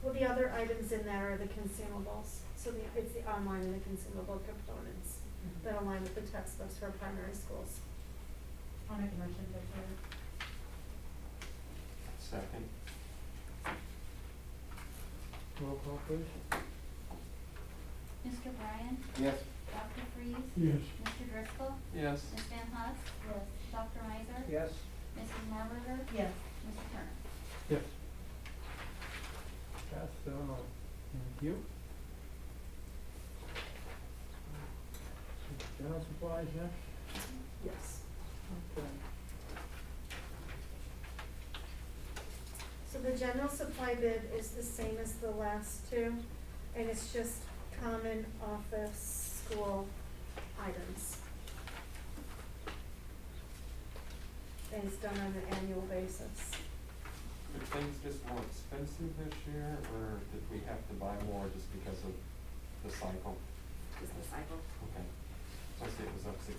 Speaker 4: Well, the other items in there are the consumables. So it's the online and the consumable components that align with the textbooks for primary schools.
Speaker 11: I'll make a motion to approve.
Speaker 9: Second.
Speaker 2: Roll call, please.
Speaker 3: Mr. Bryan?
Speaker 8: Yes.
Speaker 3: Dr. Freeze?
Speaker 8: Yes.
Speaker 3: Mr. Driscoll?
Speaker 9: Yes.
Speaker 3: Ms. Van Huss? Yes. Dr. Miser?
Speaker 6: Yes.
Speaker 3: Mrs. Marburger?
Speaker 11: Yes.
Speaker 3: Mr. Turner?
Speaker 2: Yes. Pass, thank you. General supplies next?
Speaker 4: Yes.
Speaker 2: Okay.
Speaker 4: So the general supply bid is the same as the last two, and it's just common office school items. And it's done on an annual basis.
Speaker 9: Were things just more expensive this year, or did we have to buy more just because of the cycle?
Speaker 7: Just the cycle.
Speaker 9: Okay. So I see it was up 60%.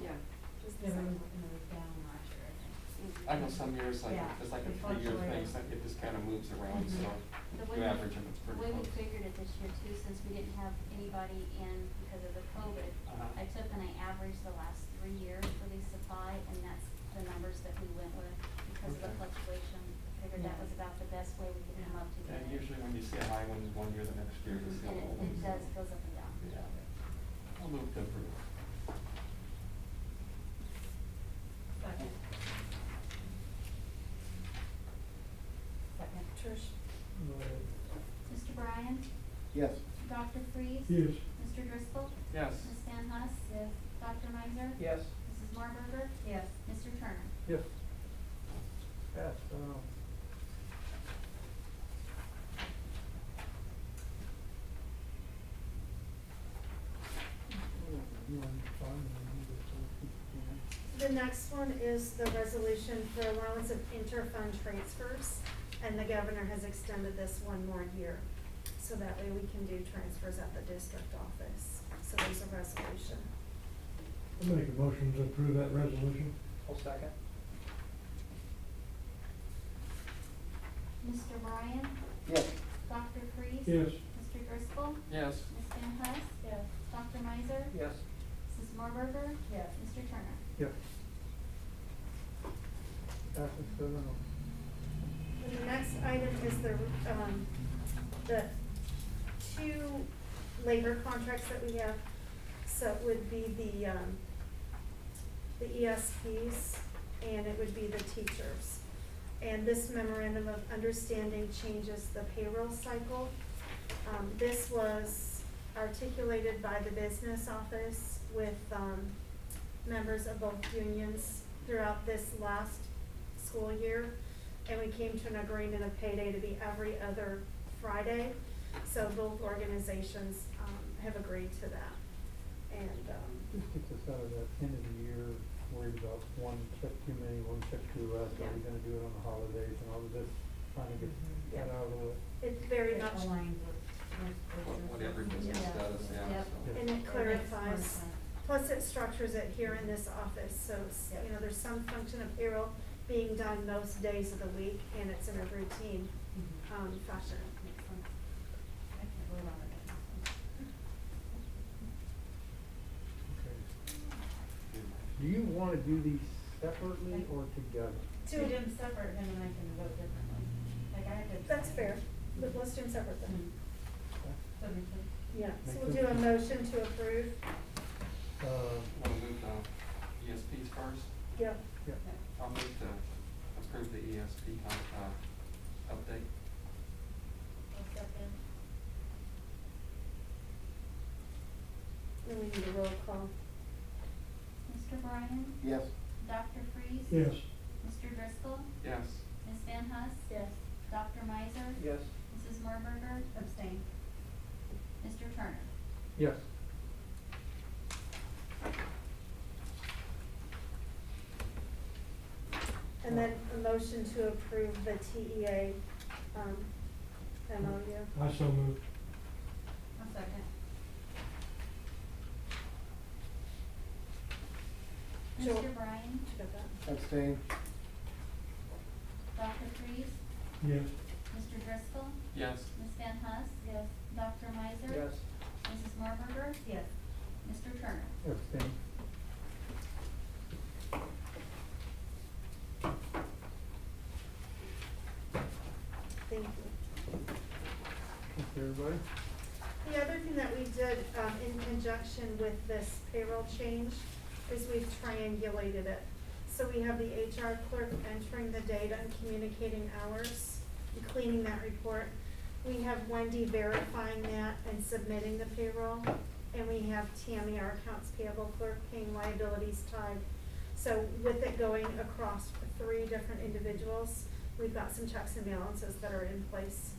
Speaker 7: Yeah. Just the
Speaker 1: Yeah,
Speaker 7: cycle.
Speaker 1: it was down last year, I think.
Speaker 9: I know some years, like,
Speaker 1: Yeah,
Speaker 9: it's like a
Speaker 1: it
Speaker 9: 3-year thing,
Speaker 1: fluctuated.
Speaker 9: so it just kind of moves around, so
Speaker 3: The
Speaker 9: you
Speaker 3: way we-
Speaker 9: average them, it's
Speaker 3: The
Speaker 9: pretty
Speaker 3: way we
Speaker 9: close.
Speaker 3: figured it this year too, since we didn't have anybody in because of the COVID,
Speaker 9: Uh-huh.
Speaker 3: I took and I averaged the last 3 years for the supply, and that's the numbers that we went with because of the
Speaker 9: Okay.
Speaker 3: fluctuation. I figured that was about the best way we could come up to get
Speaker 9: And
Speaker 3: it.
Speaker 9: usually when you see a high one year, the next year you see a
Speaker 3: And
Speaker 9: low one.
Speaker 3: it does, goes up and down.
Speaker 9: Yeah. I'll move to approve.
Speaker 1: Second. Second.
Speaker 4: Trish?
Speaker 3: Mr. Bryan?
Speaker 8: Yes.
Speaker 3: Dr. Freeze?
Speaker 8: Yes.
Speaker 3: Mr. Driscoll?
Speaker 9: Yes.
Speaker 3: Ms. Van Huss?
Speaker 1: Yes.
Speaker 3: Dr. Miser?
Speaker 6: Yes.
Speaker 3: Mrs. Marburger?
Speaker 1: Yes.
Speaker 3: Mr. Turner?
Speaker 2: Yes. Pass,
Speaker 4: The next one is the resolution for allowance of inter-fund transfers, and the governor has extended this one more year. So that way we can do transfers at the district office. So there's a resolution.
Speaker 8: I'll make a motion to approve that resolution.
Speaker 6: I'll second.
Speaker 3: Mr. Bryan?
Speaker 8: Yes.
Speaker 3: Dr. Freeze?
Speaker 8: Yes.
Speaker 3: Mr. Driscoll?
Speaker 9: Yes.
Speaker 3: Ms. Van Huss?
Speaker 1: Yes.
Speaker 3: Dr. Miser?
Speaker 6: Yes.
Speaker 3: Mrs. Marburger?
Speaker 1: Yes.
Speaker 3: Mr. Turner?
Speaker 2: Yes. Passes 7-0.
Speaker 4: And the next item is the two labor contracts that we have. So it would be the ESPs, and it would be the teachers. And this memorandum of understanding changes the payroll cycle. This was articulated by the business office with, members of both unions throughout this last school year. And we came to an agreement of payday to be every other Friday. So both organizations, have agreed to that. And,
Speaker 2: This gets us out of that end of the year, worried about one check too many, one check too less, are we
Speaker 4: Yeah.
Speaker 2: gonna do it on the holidays and all of this, trying to get
Speaker 4: Yeah.
Speaker 2: that out of the way.
Speaker 4: it's very
Speaker 1: It
Speaker 4: much,
Speaker 1: aligns with most businesses.
Speaker 9: What every business
Speaker 1: Yeah.
Speaker 9: does, yeah.
Speaker 1: Yep.
Speaker 9: so.
Speaker 4: and it
Speaker 1: It makes more
Speaker 4: clarifies,
Speaker 1: sense.
Speaker 4: plus it structures it here in this office, so,
Speaker 1: Yep.
Speaker 4: you know, there's some function of payroll being done most days of the week, and it's in a routine,
Speaker 1: Mhm.
Speaker 4: fashion.
Speaker 1: Makes sense. I can vote on it.
Speaker 2: Okay. Do you wanna do these separately or together?
Speaker 1: Do them separate, him and I can vote differently. Like I did.
Speaker 4: That's fair, but let's do them separate then.
Speaker 1: Mhm. That makes sense.
Speaker 4: Yeah, so
Speaker 2: Makes
Speaker 4: we'll do a motion to approve.
Speaker 9: Want to move the ESPs first?
Speaker 4: Yep.
Speaker 2: Yeah.
Speaker 9: I'll move to approve the ESP update.
Speaker 3: I'll second.
Speaker 4: And we need a roll call.
Speaker 3: Mr. Bryan?
Speaker 8: Yes.
Speaker 3: Dr. Freeze?
Speaker 8: Yes.
Speaker 3: Mr. Driscoll?
Speaker 9: Yes.
Speaker 3: Ms. Van Huss?
Speaker 1: Yes.
Speaker 3: Dr. Miser?
Speaker 6: Yes.
Speaker 3: Mrs. Marburger?
Speaker 1: Abstain.
Speaker 3: Mr. Turner?
Speaker 2: Yes.
Speaker 4: And then a motion to approve the TEA, MOU.
Speaker 8: I so move.
Speaker 1: I'll second.
Speaker 4: Sure.
Speaker 3: Mr. Bryan?
Speaker 4: Got that?
Speaker 8: Abstain.
Speaker 3: Dr. Freeze?
Speaker 8: Yes.
Speaker 3: Mr. Driscoll?
Speaker 9: Yes.
Speaker 3: Ms. Van Huss?
Speaker 1: Yes.
Speaker 3: Dr. Miser?
Speaker 6: Yes.
Speaker 3: Mrs. Marburger?
Speaker 1: Yes.
Speaker 3: Mr. Turner?
Speaker 2: Abstain.
Speaker 4: Thank you.
Speaker 2: Thank you, everybody.
Speaker 4: The other thing that we did, in conjunction with this payroll change is we've triangulated it. So we have the HR clerk entering the data and communicating hours and cleaning that report. We have Wendy verifying that and submitting the payroll. And we have Tammy, our accounts payable clerk, paying liabilities tied. So with it going across 3 different individuals, we've got some checks and balances that are in place.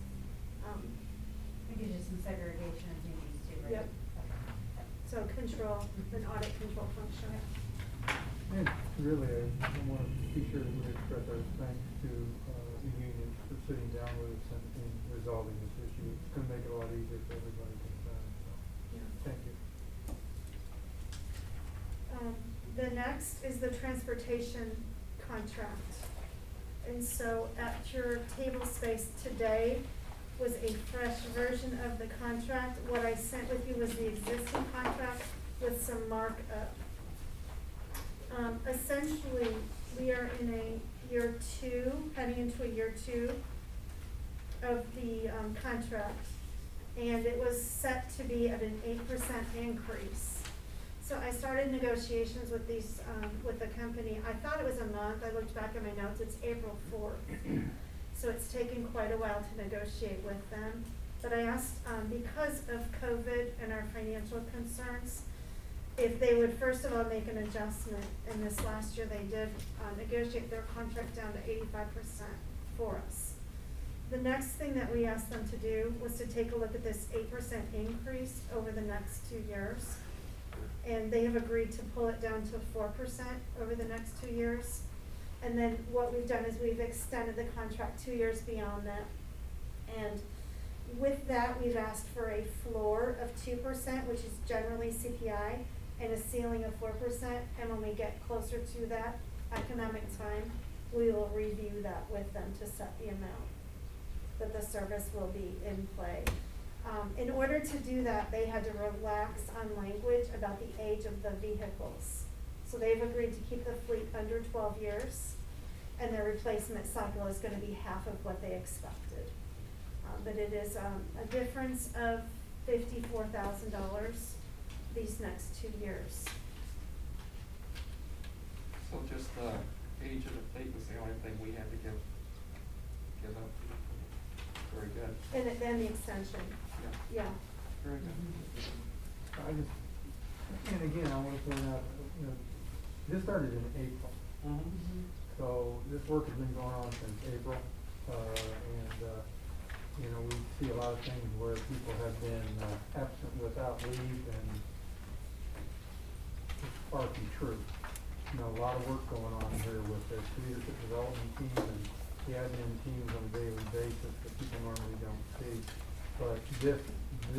Speaker 1: It gives you some segregation of duties too, right?
Speaker 4: Yep. So control, an audit control function.
Speaker 2: And really, I want to be sure that we express our thanks to the union for sitting down with us and resolving this issue. It's going to make it a lot easier for everybody concerned, so,
Speaker 4: Yeah.
Speaker 2: thank you.
Speaker 4: The next is the transportation contract. And so at your table space today was a fresh version of the contract. What I sent with you was the existing contract with some markup. Essentially, we are in a year 2, heading into a year 2 of the contract. And it was set to be at an 8% increase. So I started negotiations with these, with the company. I thought it was a month. I looked back at my notes. It's April 4th. So it's taken quite a while to negotiate with them. But I asked, because of COVID and our financial concerns, if they would first of all make an adjustment. And this last year they did negotiate their contract down to 85% for us. The next thing that we asked them to do was to take a look at this 8% increase over the next 2 years. And they have agreed to pull it down to 4% over the next 2 years. And then what we've done is we've extended the contract 2 years beyond that. And with that, we've asked for a floor of 2%, which is generally CPI, and a ceiling of 4%. And when we get closer to that economic time, we will review that with them to set the amount that the service will be in play. In order to do that, they had to relax on language about the age of the vehicles. So they've agreed to keep the fleet under 12 years, and their replacement cycle is going to be half of what they expected. But it is a difference of $54,000 these next 2 years.
Speaker 9: So just the age of the fleet was the only thing we had to give up. Very good.
Speaker 4: And then the extension.
Speaker 9: Yeah.
Speaker 4: Yeah.
Speaker 9: Very good.
Speaker 2: I just, and again, I want to point out, you know, this started in April. So this work has been going on since April, you know, we see a lot of things where people have been absent without leave, and it's far from true. You know, a lot of work going on here with the leadership development team and the admin teams on a daily basis that people normally don't see. But this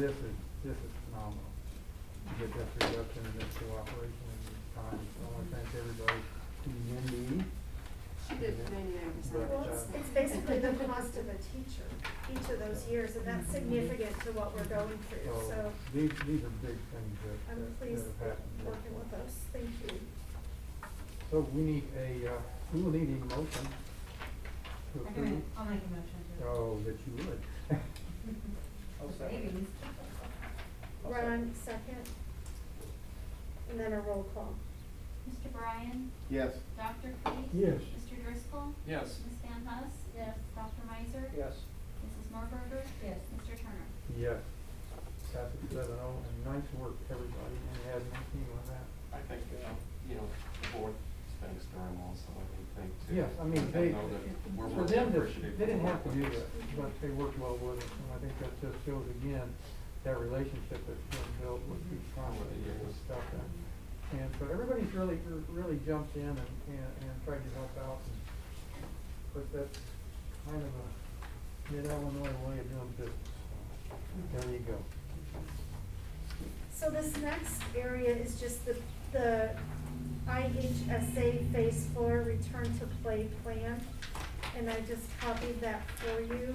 Speaker 2: is phenomenal to get this reduction and this cooperation in this time. So I want to thank everybody, TND.
Speaker 7: She did 99%.
Speaker 4: Well, it's basically the cost of a teacher each of those years, and that's significant to what we're going through, so.
Speaker 2: These are big things that
Speaker 4: I'm pleased
Speaker 2: have
Speaker 4: with
Speaker 2: happened.
Speaker 4: working with us, thank you.
Speaker 2: So we need we will need a motion to approve.
Speaker 1: I'll make a motion to.
Speaker 2: Oh, that you would.
Speaker 6: I'll second.
Speaker 1: Babies.
Speaker 4: Ron, second. And then a roll call.
Speaker 3: Mr. Bryan?
Speaker 8: Yes.
Speaker 3: Dr. Cleese?
Speaker 2: Yes.
Speaker 3: Mr. Driscoll?
Speaker 9: Yes.
Speaker 3: Ms. Van Huss?
Speaker 1: Yes.
Speaker 3: Dr. Meiser?
Speaker 6: Yes.
Speaker 3: Mrs. Norberger?
Speaker 1: Yes.
Speaker 3: Mr. Turner?
Speaker 2: Yes. Passes 7-0, and nice work, everybody, and the admin team on that.
Speaker 9: I think, you know, the board thanks Durham also, I would think, too.
Speaker 2: Yes, I mean,
Speaker 9: Let
Speaker 2: they,
Speaker 9: them know that we're
Speaker 2: for
Speaker 9: really
Speaker 2: them,
Speaker 9: appreciative
Speaker 2: they didn't
Speaker 9: of the
Speaker 2: have to
Speaker 9: work
Speaker 2: do
Speaker 9: with us.
Speaker 2: that, but they worked well with us, and I think that just shows again that relationship that's been built with each
Speaker 9: Over the
Speaker 2: contract and
Speaker 9: years.
Speaker 2: stuff. And so everybody's really jumped in and tried to help out. And of course, that's kind of a mid-Illinois way of doing business. So there you go.
Speaker 4: So this next area is just the IHSA Phase 4 Return to Play Plan, and I just copied that for you.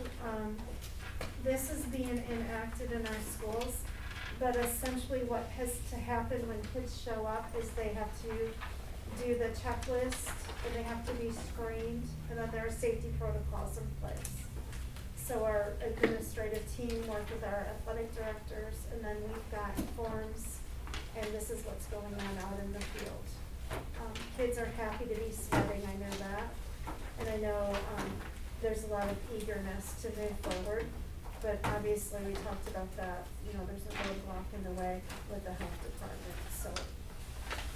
Speaker 4: This is being enacted in our schools, but essentially what has to happen when kids show up is they have to do the checklist, and they have to be screened, and then there are safety protocols in place. So our administrative team worked with our athletic directors, and then we've got forms and this is what's going on out in the field. Kids are happy to be sweating, I know that, and I know, there's a lot of eagerness to move forward, but obviously we talked about that, you know, there's a roadblock in the way with the health department, so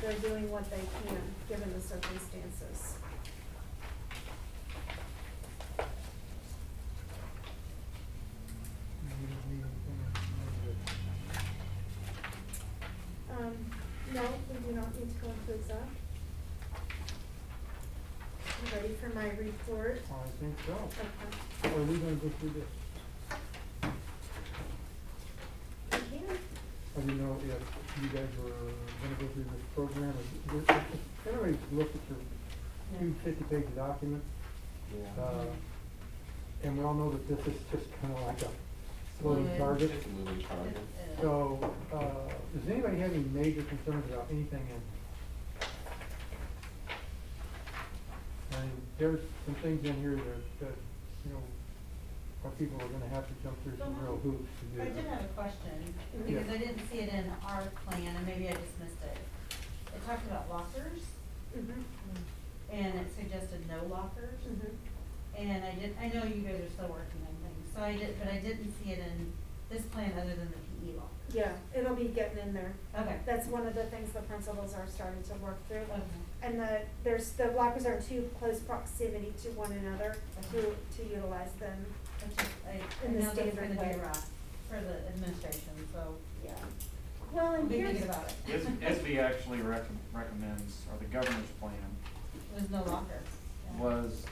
Speaker 4: they're doing what they can, given the circumstances. No, we do not need to go into exec. You ready for my report?
Speaker 2: I think so.
Speaker 4: Okay.
Speaker 2: Are we gonna go through this?
Speaker 4: I can.
Speaker 2: I didn't know if you guys were gonna go through this program. Everybody's looked at your two 50-page documents.
Speaker 8: Yeah.
Speaker 2: And we all know that this is just kind of like a floating target.
Speaker 9: It's a moving target.
Speaker 2: So, does anybody have any major concerns about anything in? I mean, there's some things in here that, you know, our people are gonna have to jump through some real hoops to do.
Speaker 1: I did have a question, because I didn't see it in our plan, and maybe I just missed it. It talked about lockers,
Speaker 4: Mm-hmm.
Speaker 1: and it suggested no lockers.
Speaker 4: Mm-hmm.
Speaker 1: And I know you guys are still working on things, so but I didn't see it in this plan other than the PE lockers.
Speaker 4: Yeah, it'll be getting in there.
Speaker 1: Okay.
Speaker 4: That's one of the things the principals are starting to work through.
Speaker 1: Okay.
Speaker 4: And the lockers are in too close proximity to one another to utilize them.
Speaker 1: I
Speaker 4: In the
Speaker 1: know that's
Speaker 4: standard
Speaker 1: gonna
Speaker 4: way.
Speaker 1: be rough for the administration, so
Speaker 4: Yeah. Well,
Speaker 1: I'll
Speaker 4: and
Speaker 1: be
Speaker 4: here's.
Speaker 1: thinking about it.
Speaker 5: ISB actually recommends, or the governor's plan
Speaker 1: There's no lockers. Yeah.
Speaker 5: was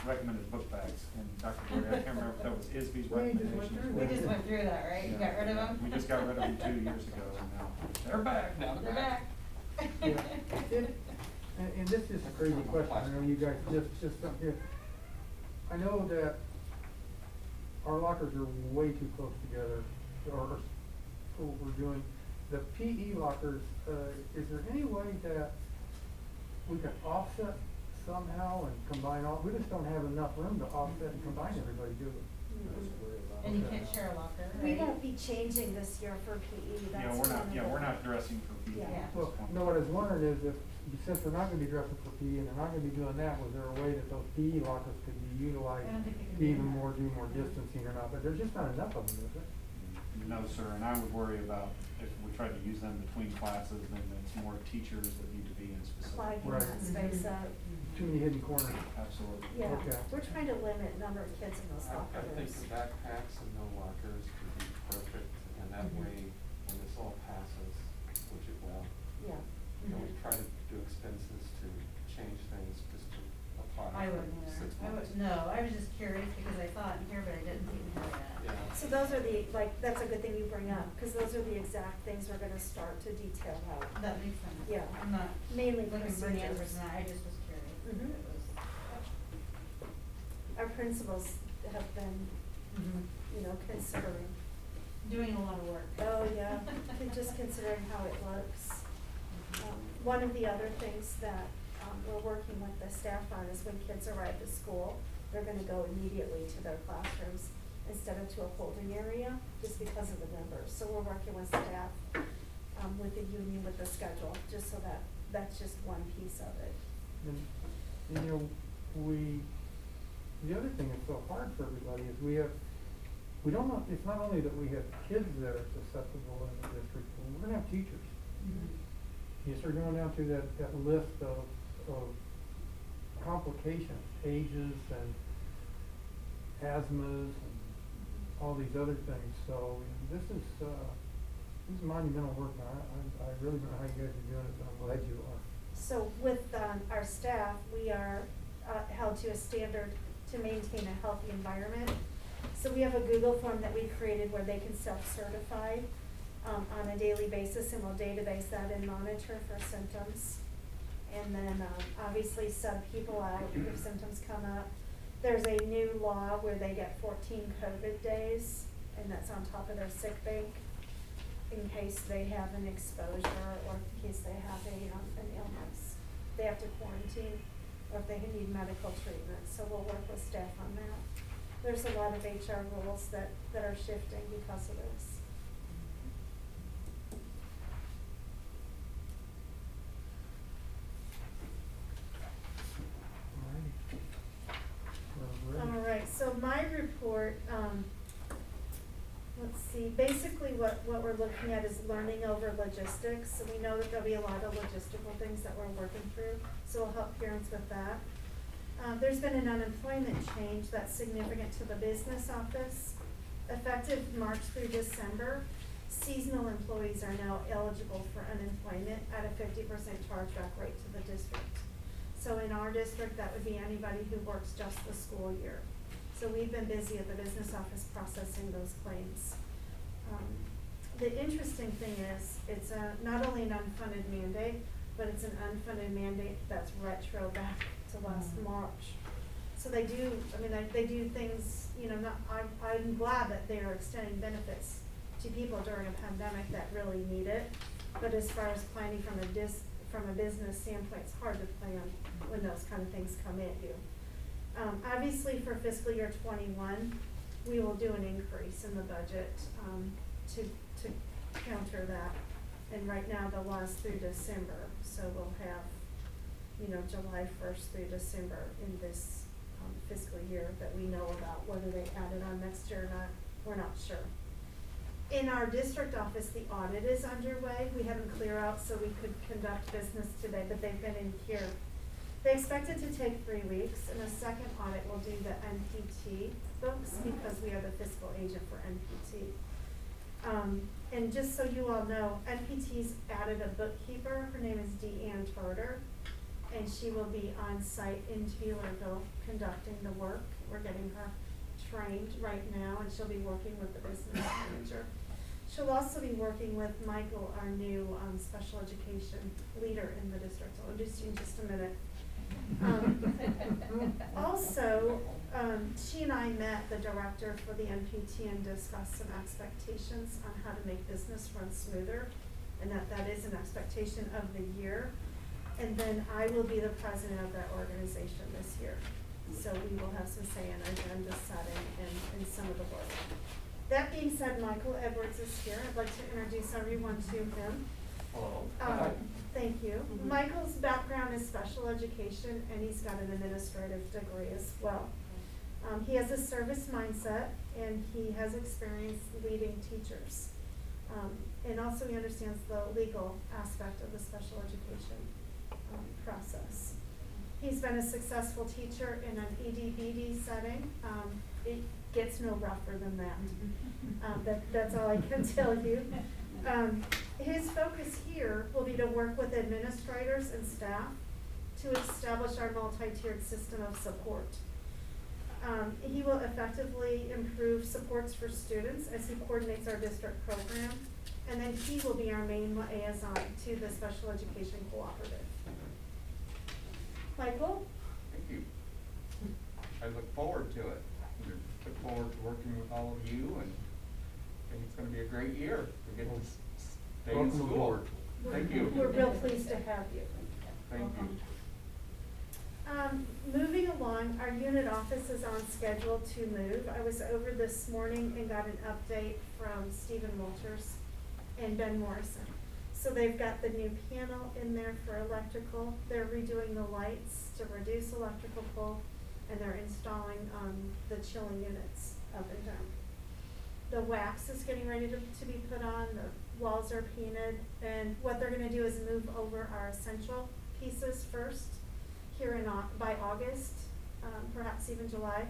Speaker 5: recommended book bags, and Dr. Gordon, I can't remember if that was ISB's
Speaker 2: We just went
Speaker 5: recommendation.
Speaker 2: through
Speaker 1: We just went through that, right? You got rid of them?
Speaker 5: We just got rid of them 2 years ago, and now they're back.
Speaker 9: Now
Speaker 1: They're back.
Speaker 2: Yeah. And this is a crazy question, I know you guys just don't get, I know that our lockers are way too close together, or for what we're doing. The PE lockers, is there any way that we can offset somehow and combine all, we just don't have enough room to offset and combine everybody, do we?
Speaker 1: And you can't share a locker, right?
Speaker 4: We won't be changing this year for PE, that's
Speaker 5: Yeah,
Speaker 4: one of the.
Speaker 5: we're not dressing for PE
Speaker 4: Yeah.
Speaker 5: at this
Speaker 2: Well,
Speaker 5: point.
Speaker 2: no, what I was wondering is if, since we're not gonna be dressing for PE and they're not gonna be doing that, was there a way that those PE lockers could be utilized
Speaker 1: I don't think they can
Speaker 2: to
Speaker 1: do
Speaker 2: even
Speaker 1: that.
Speaker 2: do more distancing or not, but there's just not enough of them, is there?
Speaker 5: No, sir, and I would worry about if we try to use them between classes, then it's more teachers that need to be in specific.
Speaker 4: Clogging
Speaker 2: Right.
Speaker 4: that space up.
Speaker 2: Too many hidden corners.
Speaker 5: Absolutely.
Speaker 4: Yeah,
Speaker 2: Okay.
Speaker 4: we're trying to limit number of kids in those
Speaker 9: I
Speaker 4: locker
Speaker 9: think
Speaker 4: rooms.
Speaker 9: the backpacks and no lockers would be perfect, and that
Speaker 4: Mhm.
Speaker 9: way, when this all passes, which it will,
Speaker 4: Yeah.
Speaker 9: can we try to do expenses to change things just to apply
Speaker 1: I
Speaker 9: for
Speaker 1: wouldn't either.
Speaker 9: 6
Speaker 1: I
Speaker 9: months?
Speaker 1: would, no, I was just curious because I saw it in here, but I didn't see it in here yet.
Speaker 9: Yeah.
Speaker 4: So those are that's a good thing you bring up, because those are the exact things we're gonna start to detail out.
Speaker 1: That makes sense.
Speaker 4: Yeah.
Speaker 1: I'm not
Speaker 4: Mainly
Speaker 1: looking for any answers,
Speaker 4: procedures.
Speaker 1: and I just was curious. if
Speaker 4: Mhm.
Speaker 1: it was.
Speaker 4: Our principals have been, you know, considering.
Speaker 1: Doing a lot of work.
Speaker 4: Oh, yeah, and just considering how it looks. One of the other things that, we're working with the staff on is when kids arrive at school, they're gonna go immediately to their classrooms instead of to a holding area, just because of the numbers. So we're working with staff, with the union, with the schedule, just so that's just one piece of it.
Speaker 2: And, you know, the other thing that's so hard for everybody is we don't know, it's not only that we have kids that are susceptible in the district, but we're gonna have teachers. You start going down through that list of complications, ages and asthmas and all these other things, so this is monumental work, and I really don't know how you guys are doing it, but I'm glad you are.
Speaker 4: So with our staff, we are held to a standard to maintain a healthy environment. So we have a Google form that we created where they can self-certify on a daily basis, and we'll database that and monitor for symptoms. And then obviously sub people out if symptoms come up. There's a new law where they get 14 COVID days, and that's on top of their sick bank in case they have an exposure or in case they have an illness. They have to quarantine, or if they need medical treatment, so we'll work with staff on that. There's a lot of HR rules that are shifting because of this. report, let's see, basically what we're looking at is learning over logistics. So we know that there'll be a lot of logistical things that we're working through, so we'll help parents with that. There's been an unemployment change that's significant to the business office. Effective March through December, seasonal employees are now eligible for unemployment at a 50% chargeback rate to the district. So in our district, that would be anybody who works just the school year. So we've been busy at the business office processing those claims. The interesting thing is, it's not only an unfunded mandate, but it's an unfunded mandate that's retro back to last March. So they do, I mean, they do things, you know, I'm glad that they are extending benefits to people during a pandemic that really need it. But as far as planning from a business standpoint, it's hard to plan when those kind of things come at you. Obviously for fiscal year 21, we will do an increase in the budget, to counter that. And right now the last through December, so we'll have, you know, July 1st through December in this fiscal year that we know about. Whether they added on next year or not, we're not sure. In our district office, the audit is underway. We had them clear out so we could conduct business today, but they've been in here. They expect it to take 3 weeks, and a second audit will do the NPT books because we are the fiscal agent for NPT. And just so you all know, NPT's added a bookkeeper. Her name is Deanne Tarter, and she will be on site in Taylorville conducting the work. We're getting her trained right now, and she'll be working with the business manager. She'll also be working with Michael, our new special education leader in the district. So I'll introduce you in just a minute. Also, she and I met the director for the NPT and discussed some expectations on how to make business run smoother, and that is an expectation of the year. And then I will be the president of that organization this year. So we will have some say in agenda setting and some of the work. That being said, Michael Edwards is here. I'd like to introduce everyone to him.
Speaker 9: Hello.
Speaker 4: Thank you. Michael's background is special education, and he's got an administrative degree as well. He has a service mindset, and he has experience leading teachers. And also he understands the legal aspect of the special education process. He's been a successful teacher in an ED-BD setting. It gets no rougher than that. That's all I can tell you. His focus here will be to work with administrators and staff to establish our multi-tiered system of support. He will effectively improve supports for students as he coordinates our district program, and then he will be our main liaison to the Special Education Cooperative. Michael?
Speaker 12: Thank you. I look forward to it. I look forward to working with all of you, and I think it's going to be a great year. We get to stay in school. Thank you.
Speaker 4: We're real pleased to have you.
Speaker 12: Thank you.
Speaker 4: Moving along, our unit office is on schedule to move. I was over this morning and got an update from Stephen Walters and Ben Morrison. So they've got the new panel in there for electrical. They're redoing the lights to reduce electrical pull, and they're installing the chilling units up and down. The wax is getting ready to be put on. The walls are painted, and what they're going to do is move over our essential pieces first here by August, perhaps even July.